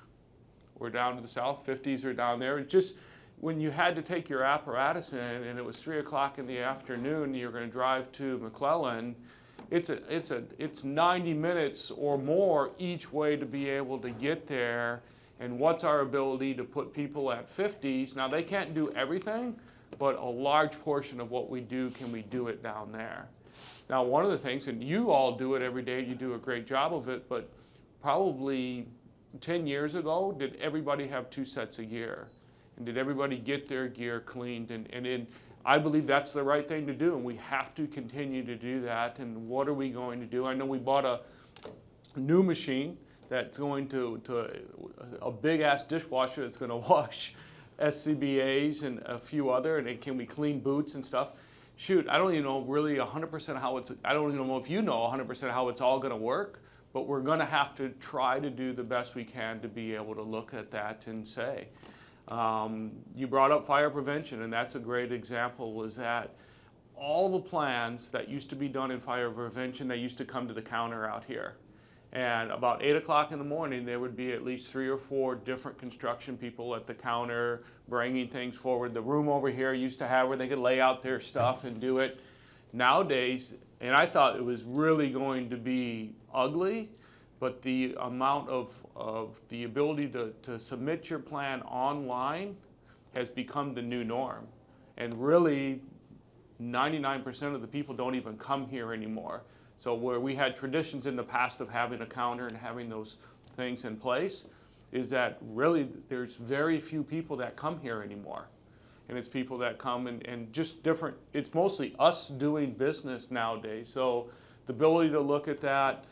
We're down to the south, 50s are down there. It's just when you had to take your apparatus in and it was 3 o'clock in the afternoon, you're going to drive to McClellan, it's 90 minutes or more each way to be able to get there. And what's our ability to put people at 50s? Now, they can't do everything, but a large portion of what we do, can we do it down there? Now, one of the things, and you all do it every day, you do a great job of it, but probably 10 years ago, did everybody have 2 sets of gear? And did everybody get their gear cleaned? And I believe that's the right thing to do, and we have to continue to do that. And what are we going to do? I know we bought a new machine that's going to a big-ass dishwasher that's going to wash SCBAs and a few other, and can we clean boots and stuff? Shoot, I don't even know really 100% how it's, I don't even know if you know 100% how it's all going to work. But we're going to have to try to do the best we can to be able to look at that and say. You brought up fire prevention, and that's a great example, was that all the plans that used to be done in fire prevention, they used to come to the counter out here. And about 8 o'clock in the morning, there would be at least 3 or 4 different construction people at the counter bringing things forward. The room over here used to have where they could lay out their stuff and do it. Nowadays, and I thought it was really going to be ugly, but the amount of the ability to submit your plan online has become the new norm. And really, 99% of the people don't even come here anymore. So where we had traditions in the past of having a counter and having those things in place, is that really there's very few people that come here anymore. And it's people that come and just different, it's mostly us doing business nowadays. So the ability to look at that,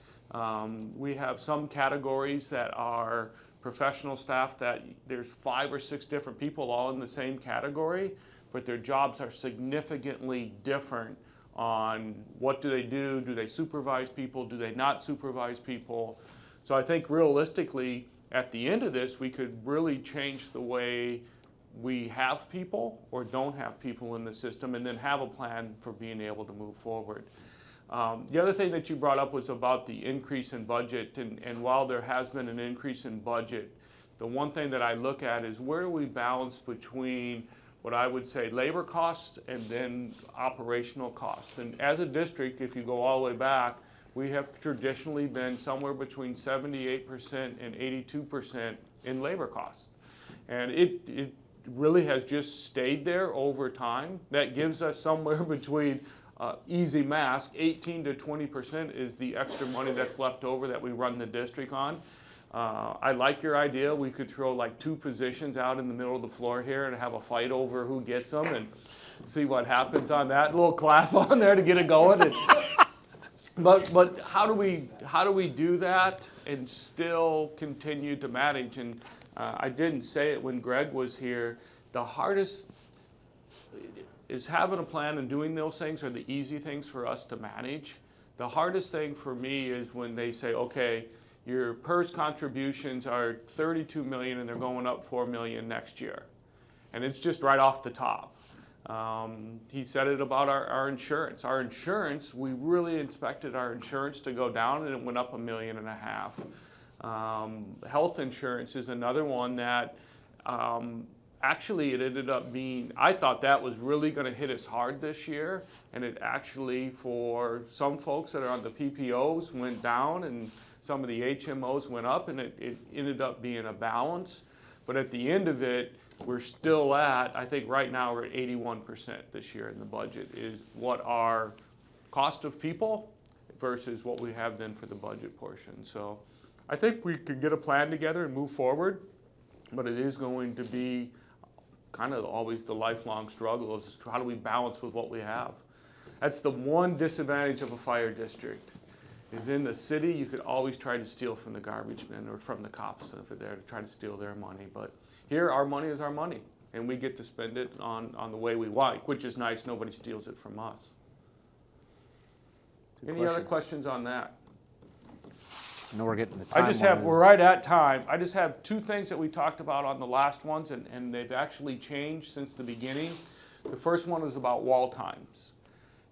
we have some categories that are professional staff that there's 5 or 6 different people all in the same category, but their jobs are significantly different on what do they supervise people, do they not supervise people? So I think realistically, at the end of this, we could really change the way we have people or don't have people in the system, and then have a plan for being able to move forward. The other thing that you brought up was about the increase in budget, and while there has been an increase in budget, the one thing that I look at is where do we balance between what I would say labor costs and then operational costs. And as a district, if you go all the way back, we have traditionally been somewhere between 78% and 82% in labor costs. And it really has just stayed there over time. That gives us somewhere between easy math, 18 to 20% is the extra money that's left over that we run the district on. I like your idea. We could throw like 2 positions out in the middle of the floor here and have a fight over who gets them and see what happens on that. A little clap on there to get it going. But how do we do that and still continue to manage? And I didn't say it when Greg was here. The hardest is having a plan and doing those things are the easy things for us to manage. The hardest thing for me is when they say, okay, your PERS contributions are 32 million and they're going up 4 million next year. And it's just right off the top. He said it about our insurance. Our insurance, we really expected our insurance to go down and it went up $1.5 million. Health insurance is another one that actually it ended up being, I thought that was really going to hit us hard this year. And it actually, for some folks that are on the PPOs, went down and some of the HMOs went up, and it ended up being a balance. But at the end of it, we're still at, I think right now we're at 81% this year in the budget is what our cost of people versus what we have then for the budget portion. So I think we could get a plan together and move forward, but it is going to be kind of always the lifelong struggle is how do we balance with what we have. That's the one disadvantage of a fire district. Is in the city, you could always try to steal from the garbage men or from the cops if they're there to try to steal their money. But here, our money is our money, and we get to spend it on the way we like, which is nice. Nobody steals it from us. Any other questions on that? I know we're getting the time. We're right at time. I just have 2 things that we talked about on the last ones, and they've actually changed since the beginning. The first one is about wall times.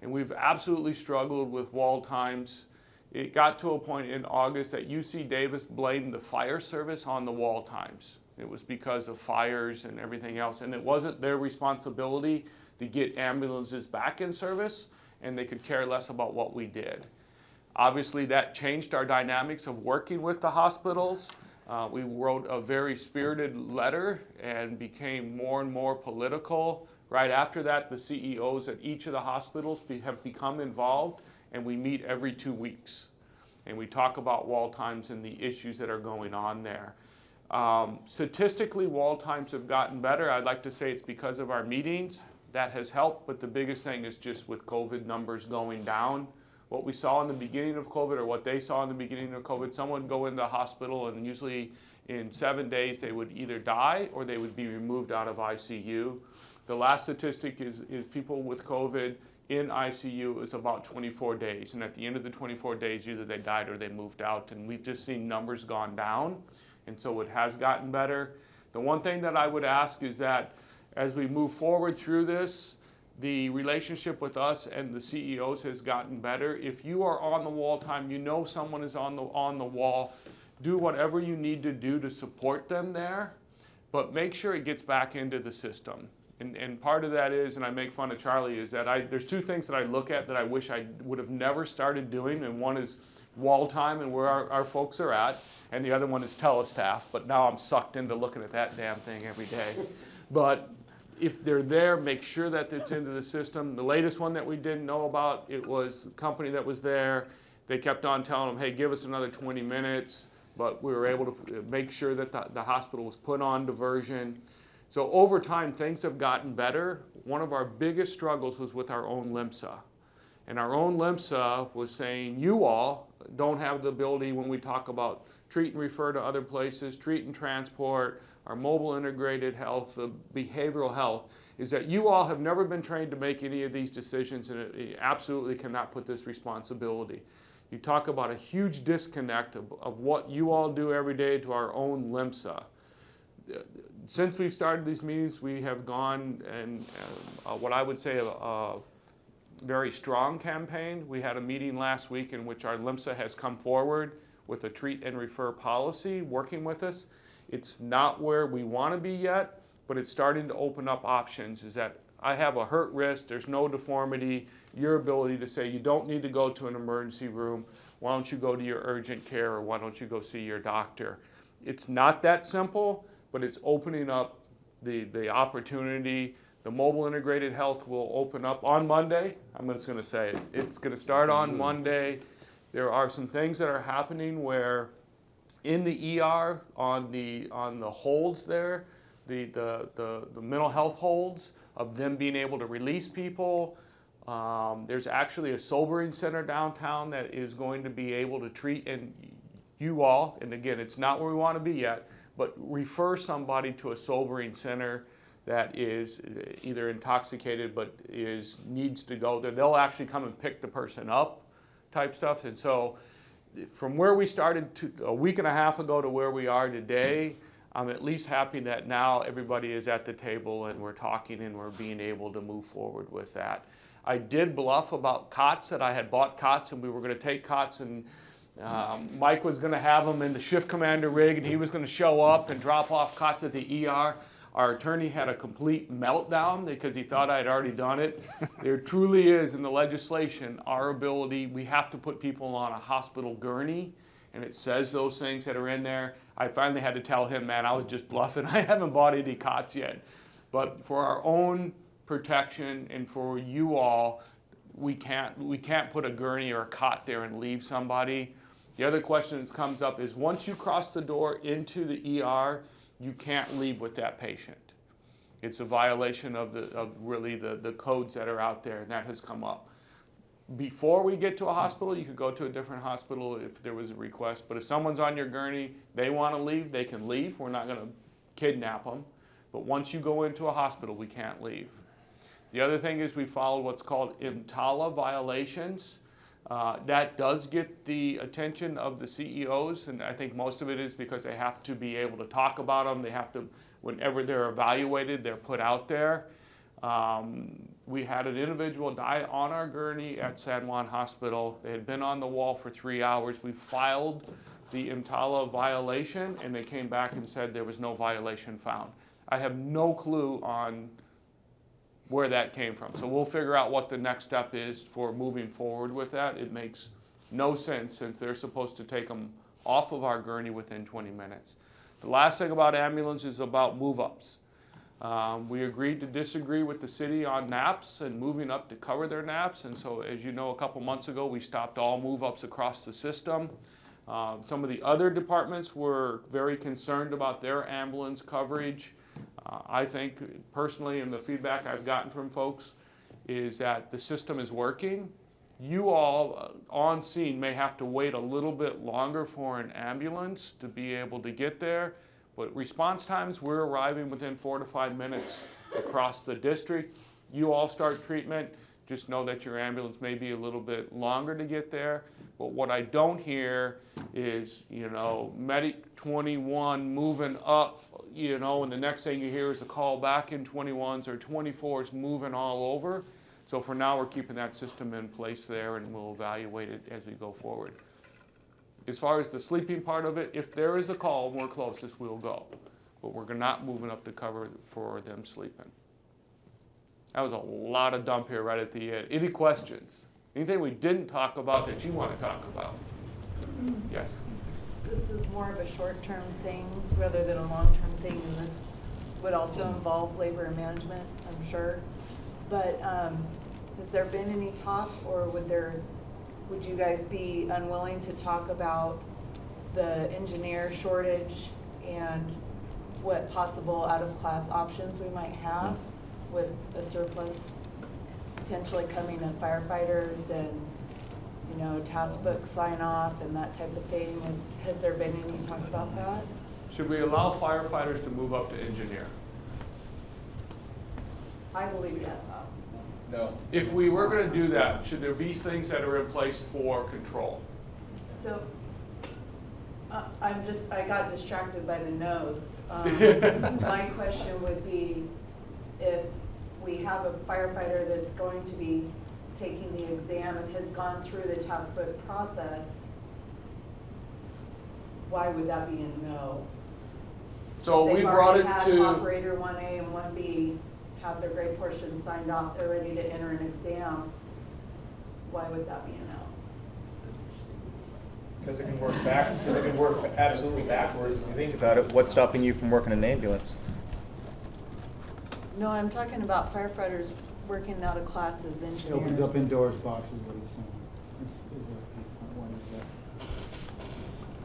And we've absolutely struggled with wall times. It got to a point in August that UC Davis blamed the fire service on the wall times. It was because of fires and everything else, and it wasn't their responsibility to get ambulances back in service, and they could care less about what we did. Obviously, that changed our dynamics of working with the hospitals. We wrote a very spirited letter and became more and more political. Right after that, the CEOs at each of the hospitals have become involved, and we meet every 2 weeks. And we talk about wall times and the issues that are going on there. Statistically, wall times have gotten better. I'd like to say it's because of our meetings. That has helped, but the biggest thing is just with COVID numbers going down. What we saw in the beginning of COVID, or what they saw in the beginning of COVID, someone would go into the hospital and usually in 7 days they would either die or they would be removed out of ICU. The last statistic is people with COVID in ICU is about 24 days. And at the end of the 24 days, either they died or they moved out. And we've just seen numbers gone down. And so it has gotten better. The one thing that I would ask is that as we move forward through this, the relationship with us and the CEOs has gotten better. If you are on the wall time, you know someone is on the wall, do whatever you need to do to support them there, but make sure it gets back into the system. And part of that is, and I make fun of Charlie, is that there's 2 things that I look at that I wish I would have never started doing, and one is wall time and where our folks are at, and the other one is telestaff, but now I'm sucked into looking at that damn thing every day. But if they're there, make sure that it's into the system. The latest one that we didn't know about, it was a company that was there. They kept on telling them, hey, give us another 20 minutes, but we were able to make sure that the hospital was put on diversion. So over time, things have gotten better. One of our biggest struggles was with our own LMSA. And our own LMSA was saying, you all don't have the ability when we talk about treat and refer to other places, treat and transport, our mobile integrated health, the behavioral health. is that you all have never been trained to make any of these decisions, and it absolutely cannot put this responsibility. You talk about a huge disconnect of what you all do every day to our own LIMSA. Since we've started these meetings, we have gone and what I would say a very strong campaign. We had a meeting last week in which our LIMSA has come forward with a treat and refer policy working with us. It's not where we want to be yet, but it's starting to open up options. Is that I have a hurt wrist, there's no deformity, your ability to say you don't need to go to an emergency room, why don't you go to your urgent care, or why don't you go see your doctor? It's not that simple, but it's opening up the opportunity. The mobile integrated health will open up on Monday. I'm just going to say it. It's going to start on Monday. There are some things that are happening where in the ER on the holds there, the mental health holds of them being able to release people. There's actually a sobering center downtown that is going to be able to treat and you all, and again, it's not where we want to be yet, but refer somebody to a sobering center that is either intoxicated but needs to go there. They'll actually come and pick the person up type stuff. And so from where we started a week and a half ago to where we are today, I'm at least happy that now everybody is at the table and we're talking and we're being able to move forward with that. I did bluff about cots, that I had bought cots and we were going to take cots, and Mike was going to have them in the shift commander rig and he was going to show up and drop off cots at the ER. Our attorney had a complete meltdown because he thought I had already done it. There truly is in the legislation our ability, we have to put people on a hospital gurney, and it says those things that are in there. I finally had to tell him, man, I was just bluffing. I haven't bought any cots yet. But for our own protection and for you all, we can't put a gurney or a cot there and leave somebody. The other question that comes up is once you cross the door into the ER, you can't leave with that patient. It's a violation of really the codes that are out there, and that has come up. Before we get to a hospital, you could go to a different hospital if there was a request, but if someone's on your gurney, they want to leave, they can leave. We're not going to kidnap them. But once you go into a hospital, we can't leave. The other thing is we followed what's called EMTALA violations. That does get the attention of the CEOs, and I think most of it is because they have to be able to talk about them. They have to, whenever they're evaluated, they're put out there. We had an individual die on our gurney at San Juan Hospital. They had been on the wall for 3 hours. We filed the EMTALA violation, and they came back and said there was no violation found. I have no clue on where that came from. So we'll figure out what the next step is for moving forward with that. It makes no sense since they're supposed to take them off of our gurney within 20 minutes. The last thing about ambulance is about move-ups. We agreed to disagree with the city on naps and moving up to cover their naps. And so as you know, a couple months ago, we stopped all move-ups across the system. Some of the other departments were very concerned about their ambulance coverage. I think personally, and the feedback I've gotten from folks, is that the system is working. You all on scene may have to wait a little bit longer for an ambulance to be able to get there, but response times, we're arriving within 4 to 5 minutes across the district. You all start treatment, just know that your ambulance may be a little bit longer to get there. But what I don't hear is, Medic 21 moving up, and the next thing you hear is a call back in 21s or 24s moving all over. So for now, we're keeping that system in place there, and we'll evaluate it as we go forward. As far as the sleeping part of it, if there is a call and we're closest, we'll go. But we're not moving up to cover for them sleeping. That was a lot of dump here right at the end. Any questions? Anything we didn't talk about that you want to talk about? Yes. This is more of a short-term thing rather than a long-term thing, and this would also involve labor and management, I'm sure. But has there been any talk, or would you guys be unwilling to talk about the engineer shortage and what possible out-of-class options we might have with a surplus potentially coming in firefighters and, task book sign off and that type of thing? Has there been any talk about that? Should we allow firefighters to move up to engineer? I believe yes. No. If we were gonna do that, should there be things that are in place for control? So, I got distracted by the no's. My question would be, if we have a firefighter that's going to be taking the exam and has gone through the task book process, why would that be a no? So we brought it They've already to, had operator 1A and 1B have their grade portion signed off, they're ready to enter an exam, why would that be a no? Because it can work absolutely backwards. If you think about it, what's stopping you from working an ambulance? No, I'm talking about firefighters working out of class as engineers. It opens up indoors boxes, what he's saying. Is what he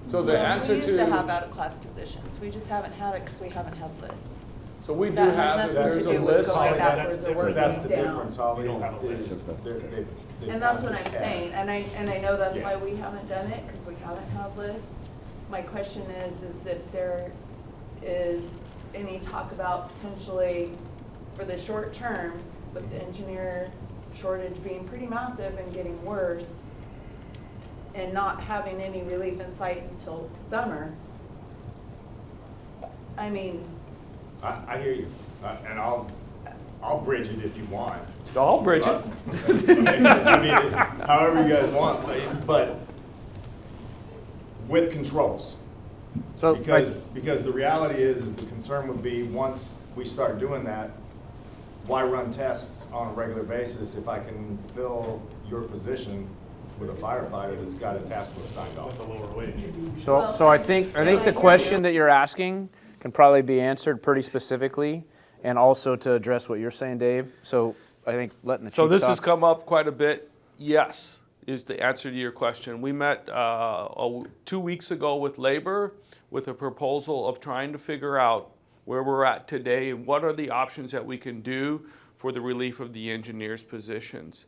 is. so the answer We used to have to, out-of-class positions, we just haven't had it because we haven't had lists. so we do That has have, nothing there's to a do with list. going backwards or working That's the down. difference, Holly. We don't have a list. And that's what I'm saying, and I know that's why we haven't done it, because we haven't had lists. My question is if there is any talk about potentially, for the short term, with the engineer shortage being pretty massive and getting worse, and not having any relief in sight until summer. I mean, I hear you, and I'll bridge it if you want. I'll bridge it. I mean, however you guys want, but with controls. So, Because the reality is the concern would be, once we start doing that, why run tests on a regular basis if I can fill your position with a firefighter that's got a task book signed off? With a lower wage. So I think the question that you're asking can probably be answered pretty specifically, and also to address what you're saying, Dave. So I think letting the chief So this talk. has come up quite a bit. Yes, is the answer to your question. We met 2 weeks ago with labor with a proposal of trying to figure out where we're at today and what are the options that we can do for the relief of the engineers' positions.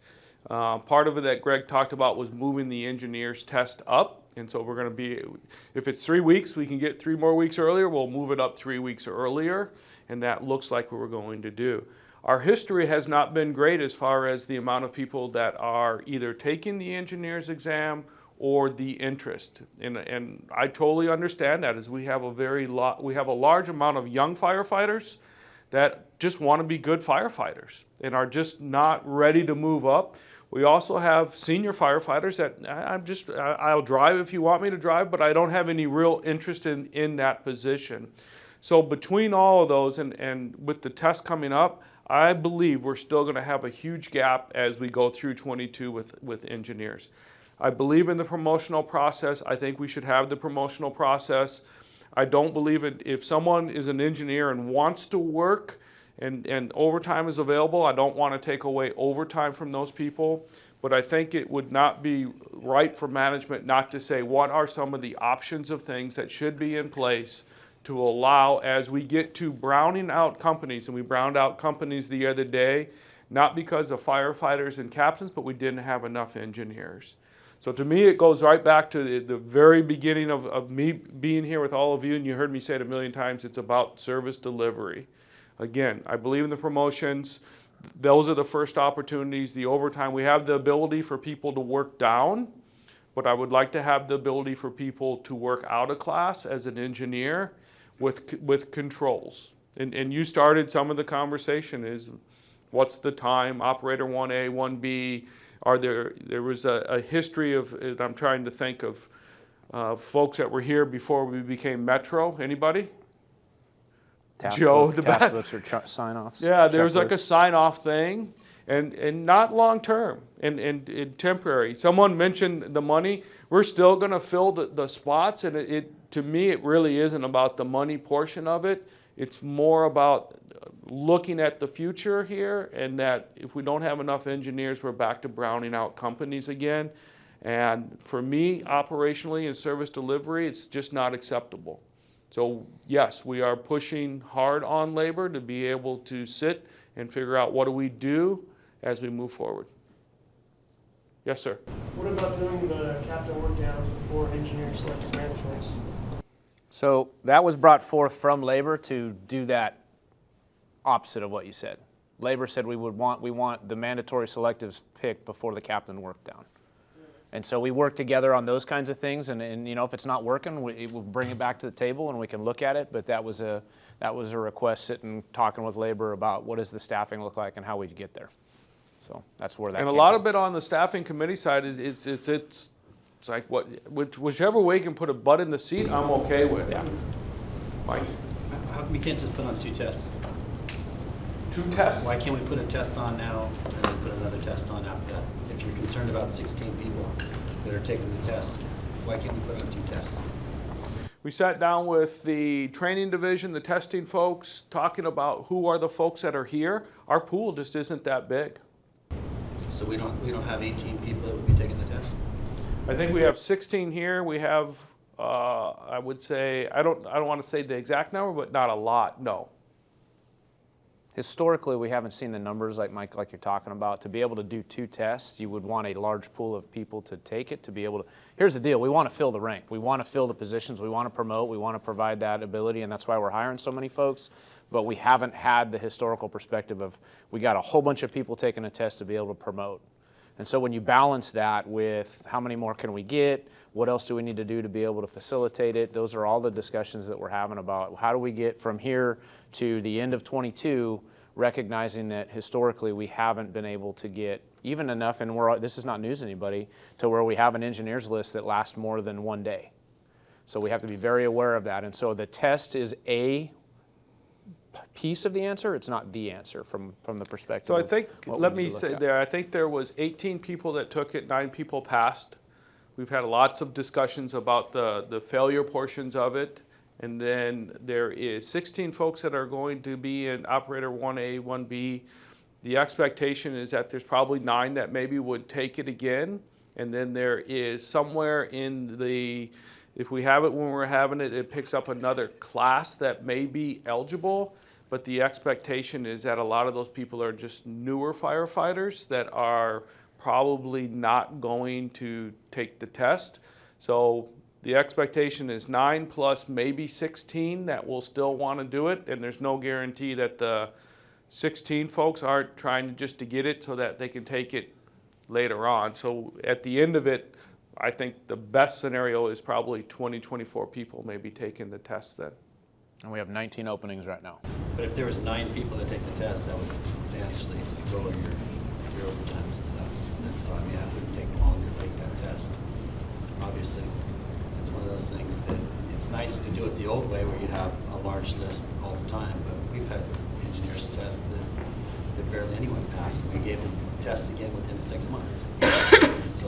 Part of it that Greg talked about was moving the engineers' test up. And so we're going to be, if it's 3 weeks, we can get 3 more weeks earlier, we'll move it up 3 weeks earlier. And that looks like what we're going to do. Our history has not been great as far as the amount of people that are either taking the engineer's exam or the interest. And I totally understand that, as we have a large amount of young firefighters that just want to be good firefighters and are just not ready to move up. We also have senior firefighters that I'll drive if you want me to drive, but I don't have any real interest in that position. So between all of those and with the test coming up, I believe we're still going to have a huge gap as we go through 22 with engineers. I believe in the promotional process. I think we should have the promotional process. I don't believe if someone is an engineer and wants to work and overtime is available, I don't want to take away overtime from those people. But I think it would not be right for management not to say what are some of the options of things that should be in place to allow, as we get to browning out companies, and we browned out companies the other day, not because of firefighters and captains, but we didn't have enough engineers. So to me, it goes right back to the very beginning of me being here with all of you, and you heard me say it a million times, it's about service delivery. Again, I believe in the promotions. Those are the first opportunities. The overtime, we have the ability for people to work down, but I would like to have the ability for people to work out of class as an engineer with controls. And you started some of the conversation is, what's the time, operator 1A, 1B, there was a history of, and I'm trying to think of folks that were here before we became Metro. Anybody? Joe, the task back. books or sign-offs. Yeah, there's like a checklists. sign-off thing, and not long-term, and temporary. Someone mentioned the money. We're still going to fill the spots, and to me, it really isn't about the money portion of it. It's more about looking at the future here, and that if we don't have enough engineers, we're back to browning out companies again. And for me, operationally and service delivery, it's just not acceptable. So yes, we are pushing hard on labor to be able to sit and figure out what do we do as we move forward. Yes, sir. What about doing the captain work downs before engineers select a grant choice? So that was brought forth from labor to do that opposite of what you said. labor said we want the mandatory selectives picked before the captain worked down. And so we work together on those kinds of things, and you know, if it's not working, we'll bring it back to the table and we can look at it. But that was a request, sitting talking with labor about what does the staffing look like and how we get there. So that's where that. And a came lot from. of it on the staffing committee side is it's like whichever way you can put a butt in the seat, I'm okay with. Yeah. Mike, How come we can't just put on 2 tests? 2 tests. Why can't we put a test on now and then put another test on after that? If you're concerned about 16 people that are taking the test, why can't we put on 2 tests? We sat down with the training division, the testing folks, talking about who are the folks that are here. Our pool just isn't that big. So we don't have 18 people that would be taking the test? I think we have 16 here. We have, I would say, I don't want to say the exact number, but not a lot. No. Historically, we haven't seen the numbers like Mike, like you're talking about. To be able to do 2 tests, you would want a large pool of people to take it to be able to. Here's the deal: we want to fill the rank, we want to fill the positions, we want to promote, we want to provide that ability, and that's why we're hiring so many folks. But we haven't had the historical perspective of we got a whole bunch of people taking a test to be able to promote. And so when you balance that with how many more can we get, what else do we need to do to be able to facilitate it, those are all the discussions that we're having about how do we get from here to the end of 22, recognizing that historically we haven't been able to get even enough, and this is not news to anybody, to where we have an engineers list that lasts more than 1 day. So we have to be very aware of that. And so the test is a piece of the answer. It's not the answer from the perspective. So I of think, what we let need me to look say at. there, I think there was 18 people that took it, 9 people passed. We've had lots of discussions about the failure portions of it. And then there is 16 folks that are going to be in operator 1A, 1B. The expectation is that there's probably 9 that maybe would take it again. And then there is somewhere in the, if we have it when we're having it, it picks up another class that may be eligible. But the expectation is that a lot of those people are just newer firefighters that are probably not going to take the test. So the expectation is 9 plus maybe 16 that will still want to do it. And there's no guarantee that the 16 folks aren't trying just to get it so that they can take it later on. So at the end of it, I think the best scenario is probably 20, 24 people maybe taking the test then. And we have 19 openings right now. But if there was 9 people that take the test, that would substantially lower your overtimes and stuff. And so, I mean, it would take longer to take that test. Obviously, it's one of those things that it's nice to do it the old way where you have a large list all the time, but we've had engineers test that barely anyone passed, and we gave them tests again within 6 months. And so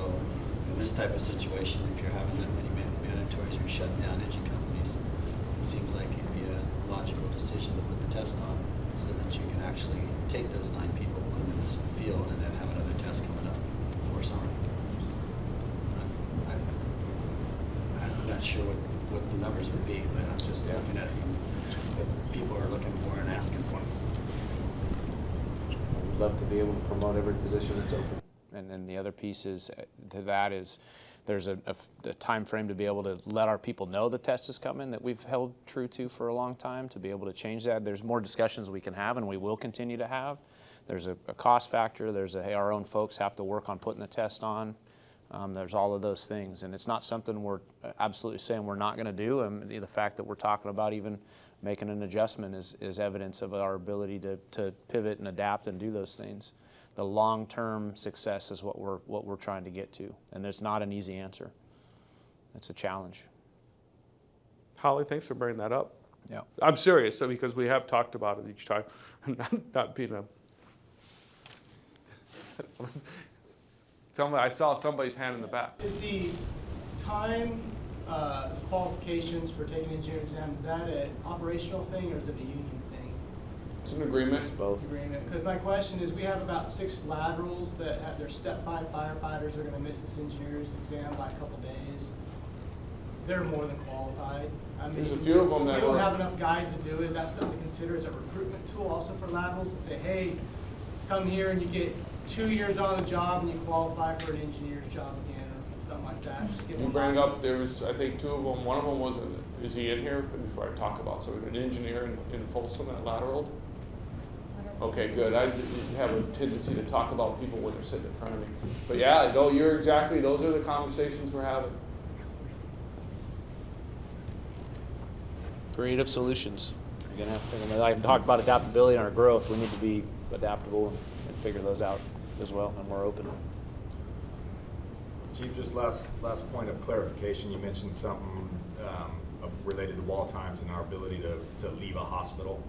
in this type of situation, if you're having that many mandatories, you're shutting down engine companies, it seems like it'd be a logical decision to put the test on so that you can actually take those 9 people, put them in the field, and then have another test coming up before summer. I'm not sure what the numbers would be, but I'm just looking at it from what people are looking for and asking for. We'd love to be able to promote every position that's open. And then the other piece is to that is there's a time frame to be able to let our people know the test is coming that we've held true to for a long time, to be able to change that. There's more discussions we can have and we will continue to have. There's a cost factor. There's hey, our own folks have to work on putting the test on. There's all of those things, and it's not something we're absolutely saying we're not going to do. And the fact that we're talking about even making an adjustment is evidence of our ability to pivot and adapt and do those things. The long-term success is what we're trying to get to, and there's not an easy answer. It's a challenge. Holly, thanks for bringing that up. Yeah, I'm serious, because we have talked about it each time. not being a. Tell me, I saw somebody's hand in the back. Is the time qualifications for taking an engineering exam, is that an operational thing or is it a union thing? It's an agreement. It's both. Agreement. Because my question is, we have about 6 laterals that have their step 5 firefighters are going to miss this engineer's exam by a couple days. They're more than qualified. I mean, There's a few of them that we don't are. have enough guys to do. Is that something to consider as a recruitment tool also for laterals to say, hey, come here and you get 2 years on the job and you qualify for an engineer's job again or something like that? Just get You more bring it guys. up, there was, I think 2 of them, one of them was, is he in here? Before I talk about, so an engineer in Folsom at Lateral. I don't Okay, good. I have a tendency to talk about people when they're sitting in front of me. But yeah, no, those are the conversations we're having. Creative solutions. You're gonna have to think about. I talked about adaptability and our growth. We need to be adaptable and figure those out as well, and we're open. Chief, just last point of clarification, you mentioned something related to wall times and our ability to leave a hospital.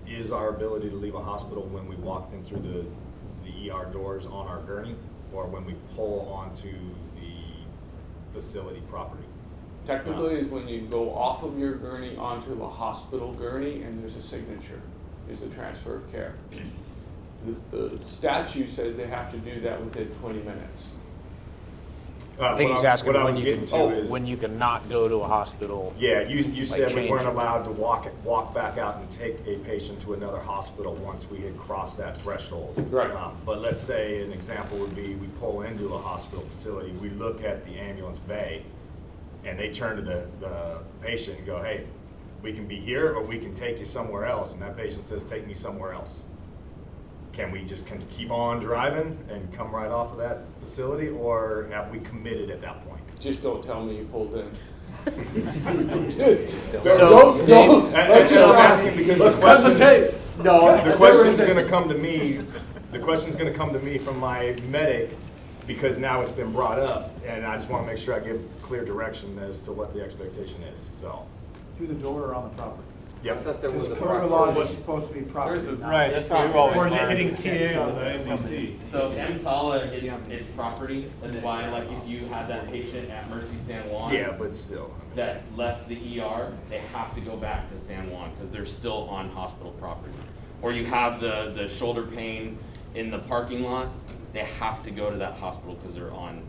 Is our ability to leave a hospital when we walk them through the ER doors on our gurney, or when we pull onto the facility property? Technically, is when you go off of your gurney onto a hospital gurney and there's a signature, is the transfer of care. The statute says they have to do that within 20 minutes. I think he's asking when when you can not go to a hospital. Yeah, you said we weren't change. allowed to walk back out and take a patient to another hospital once we had crossed that threshold. Right. But let's say an example would be we pull into a hospital facility, we look at the ambulance bay, and they turn to the patient and go, hey, we can be here or we can take you somewhere else. And that patient says, take me somewhere else. Can we just keep on driving and come right off of that facility, or have we committed at that point? Just don't tell me you pulled in. That's just I'm asking because let's cut the tape. No, the question's going to come to me. The question's going to come to me from my medic because now it's been brought up, and I just want to make sure I give clear direction as to what the expectation is. So Through the door or on the property? Yep. Because Code law is supposed to be property. Right, that's what we've always. Or is it hitting TA on the NBC? So Santala, it's property, that's why, like, if you had that patient at Mercy San Juan. Yeah, but still. That left the ER, they have to go back to San Juan, because they're still on hospital property. Or you have the shoulder pain in the parking lot, they have to go to that hospital, because they're on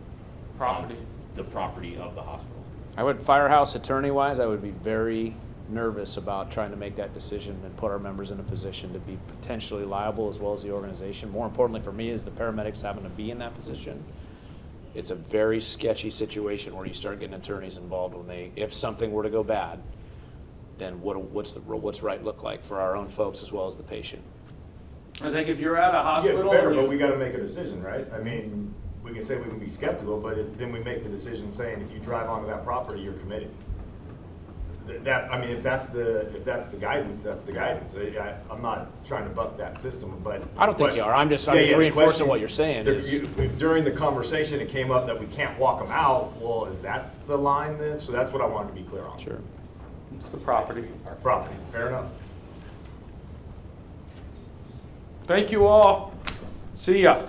Property. the property of the hospital. I would, firehouse attorney-wise, I would be very nervous about trying to make that decision and put our members in a position to be potentially liable, as well as the organization. More importantly for me is the paramedics having to be in that position. It's a very sketchy situation where you start getting attorneys involved when if something were to go bad, then what's right look like for our own folks as well as the patient. I think if you're at a hospital. Yeah, fair, but we got to make a decision, right? I mean, we can say we can be skeptical, but then we make the decision saying if you drive onto that property, you're committed. I mean, if that's the guidance, that's the guidance. I'm not trying to buck that system, but I don't think you are. I'm just reinforcing what you're saying. During the conversation, it came up that we can't walk them out. Well, is that the line then? So that's what I wanted to be clear on. Sure. It's the property. Property. Fair enough. Thank you all. See ya.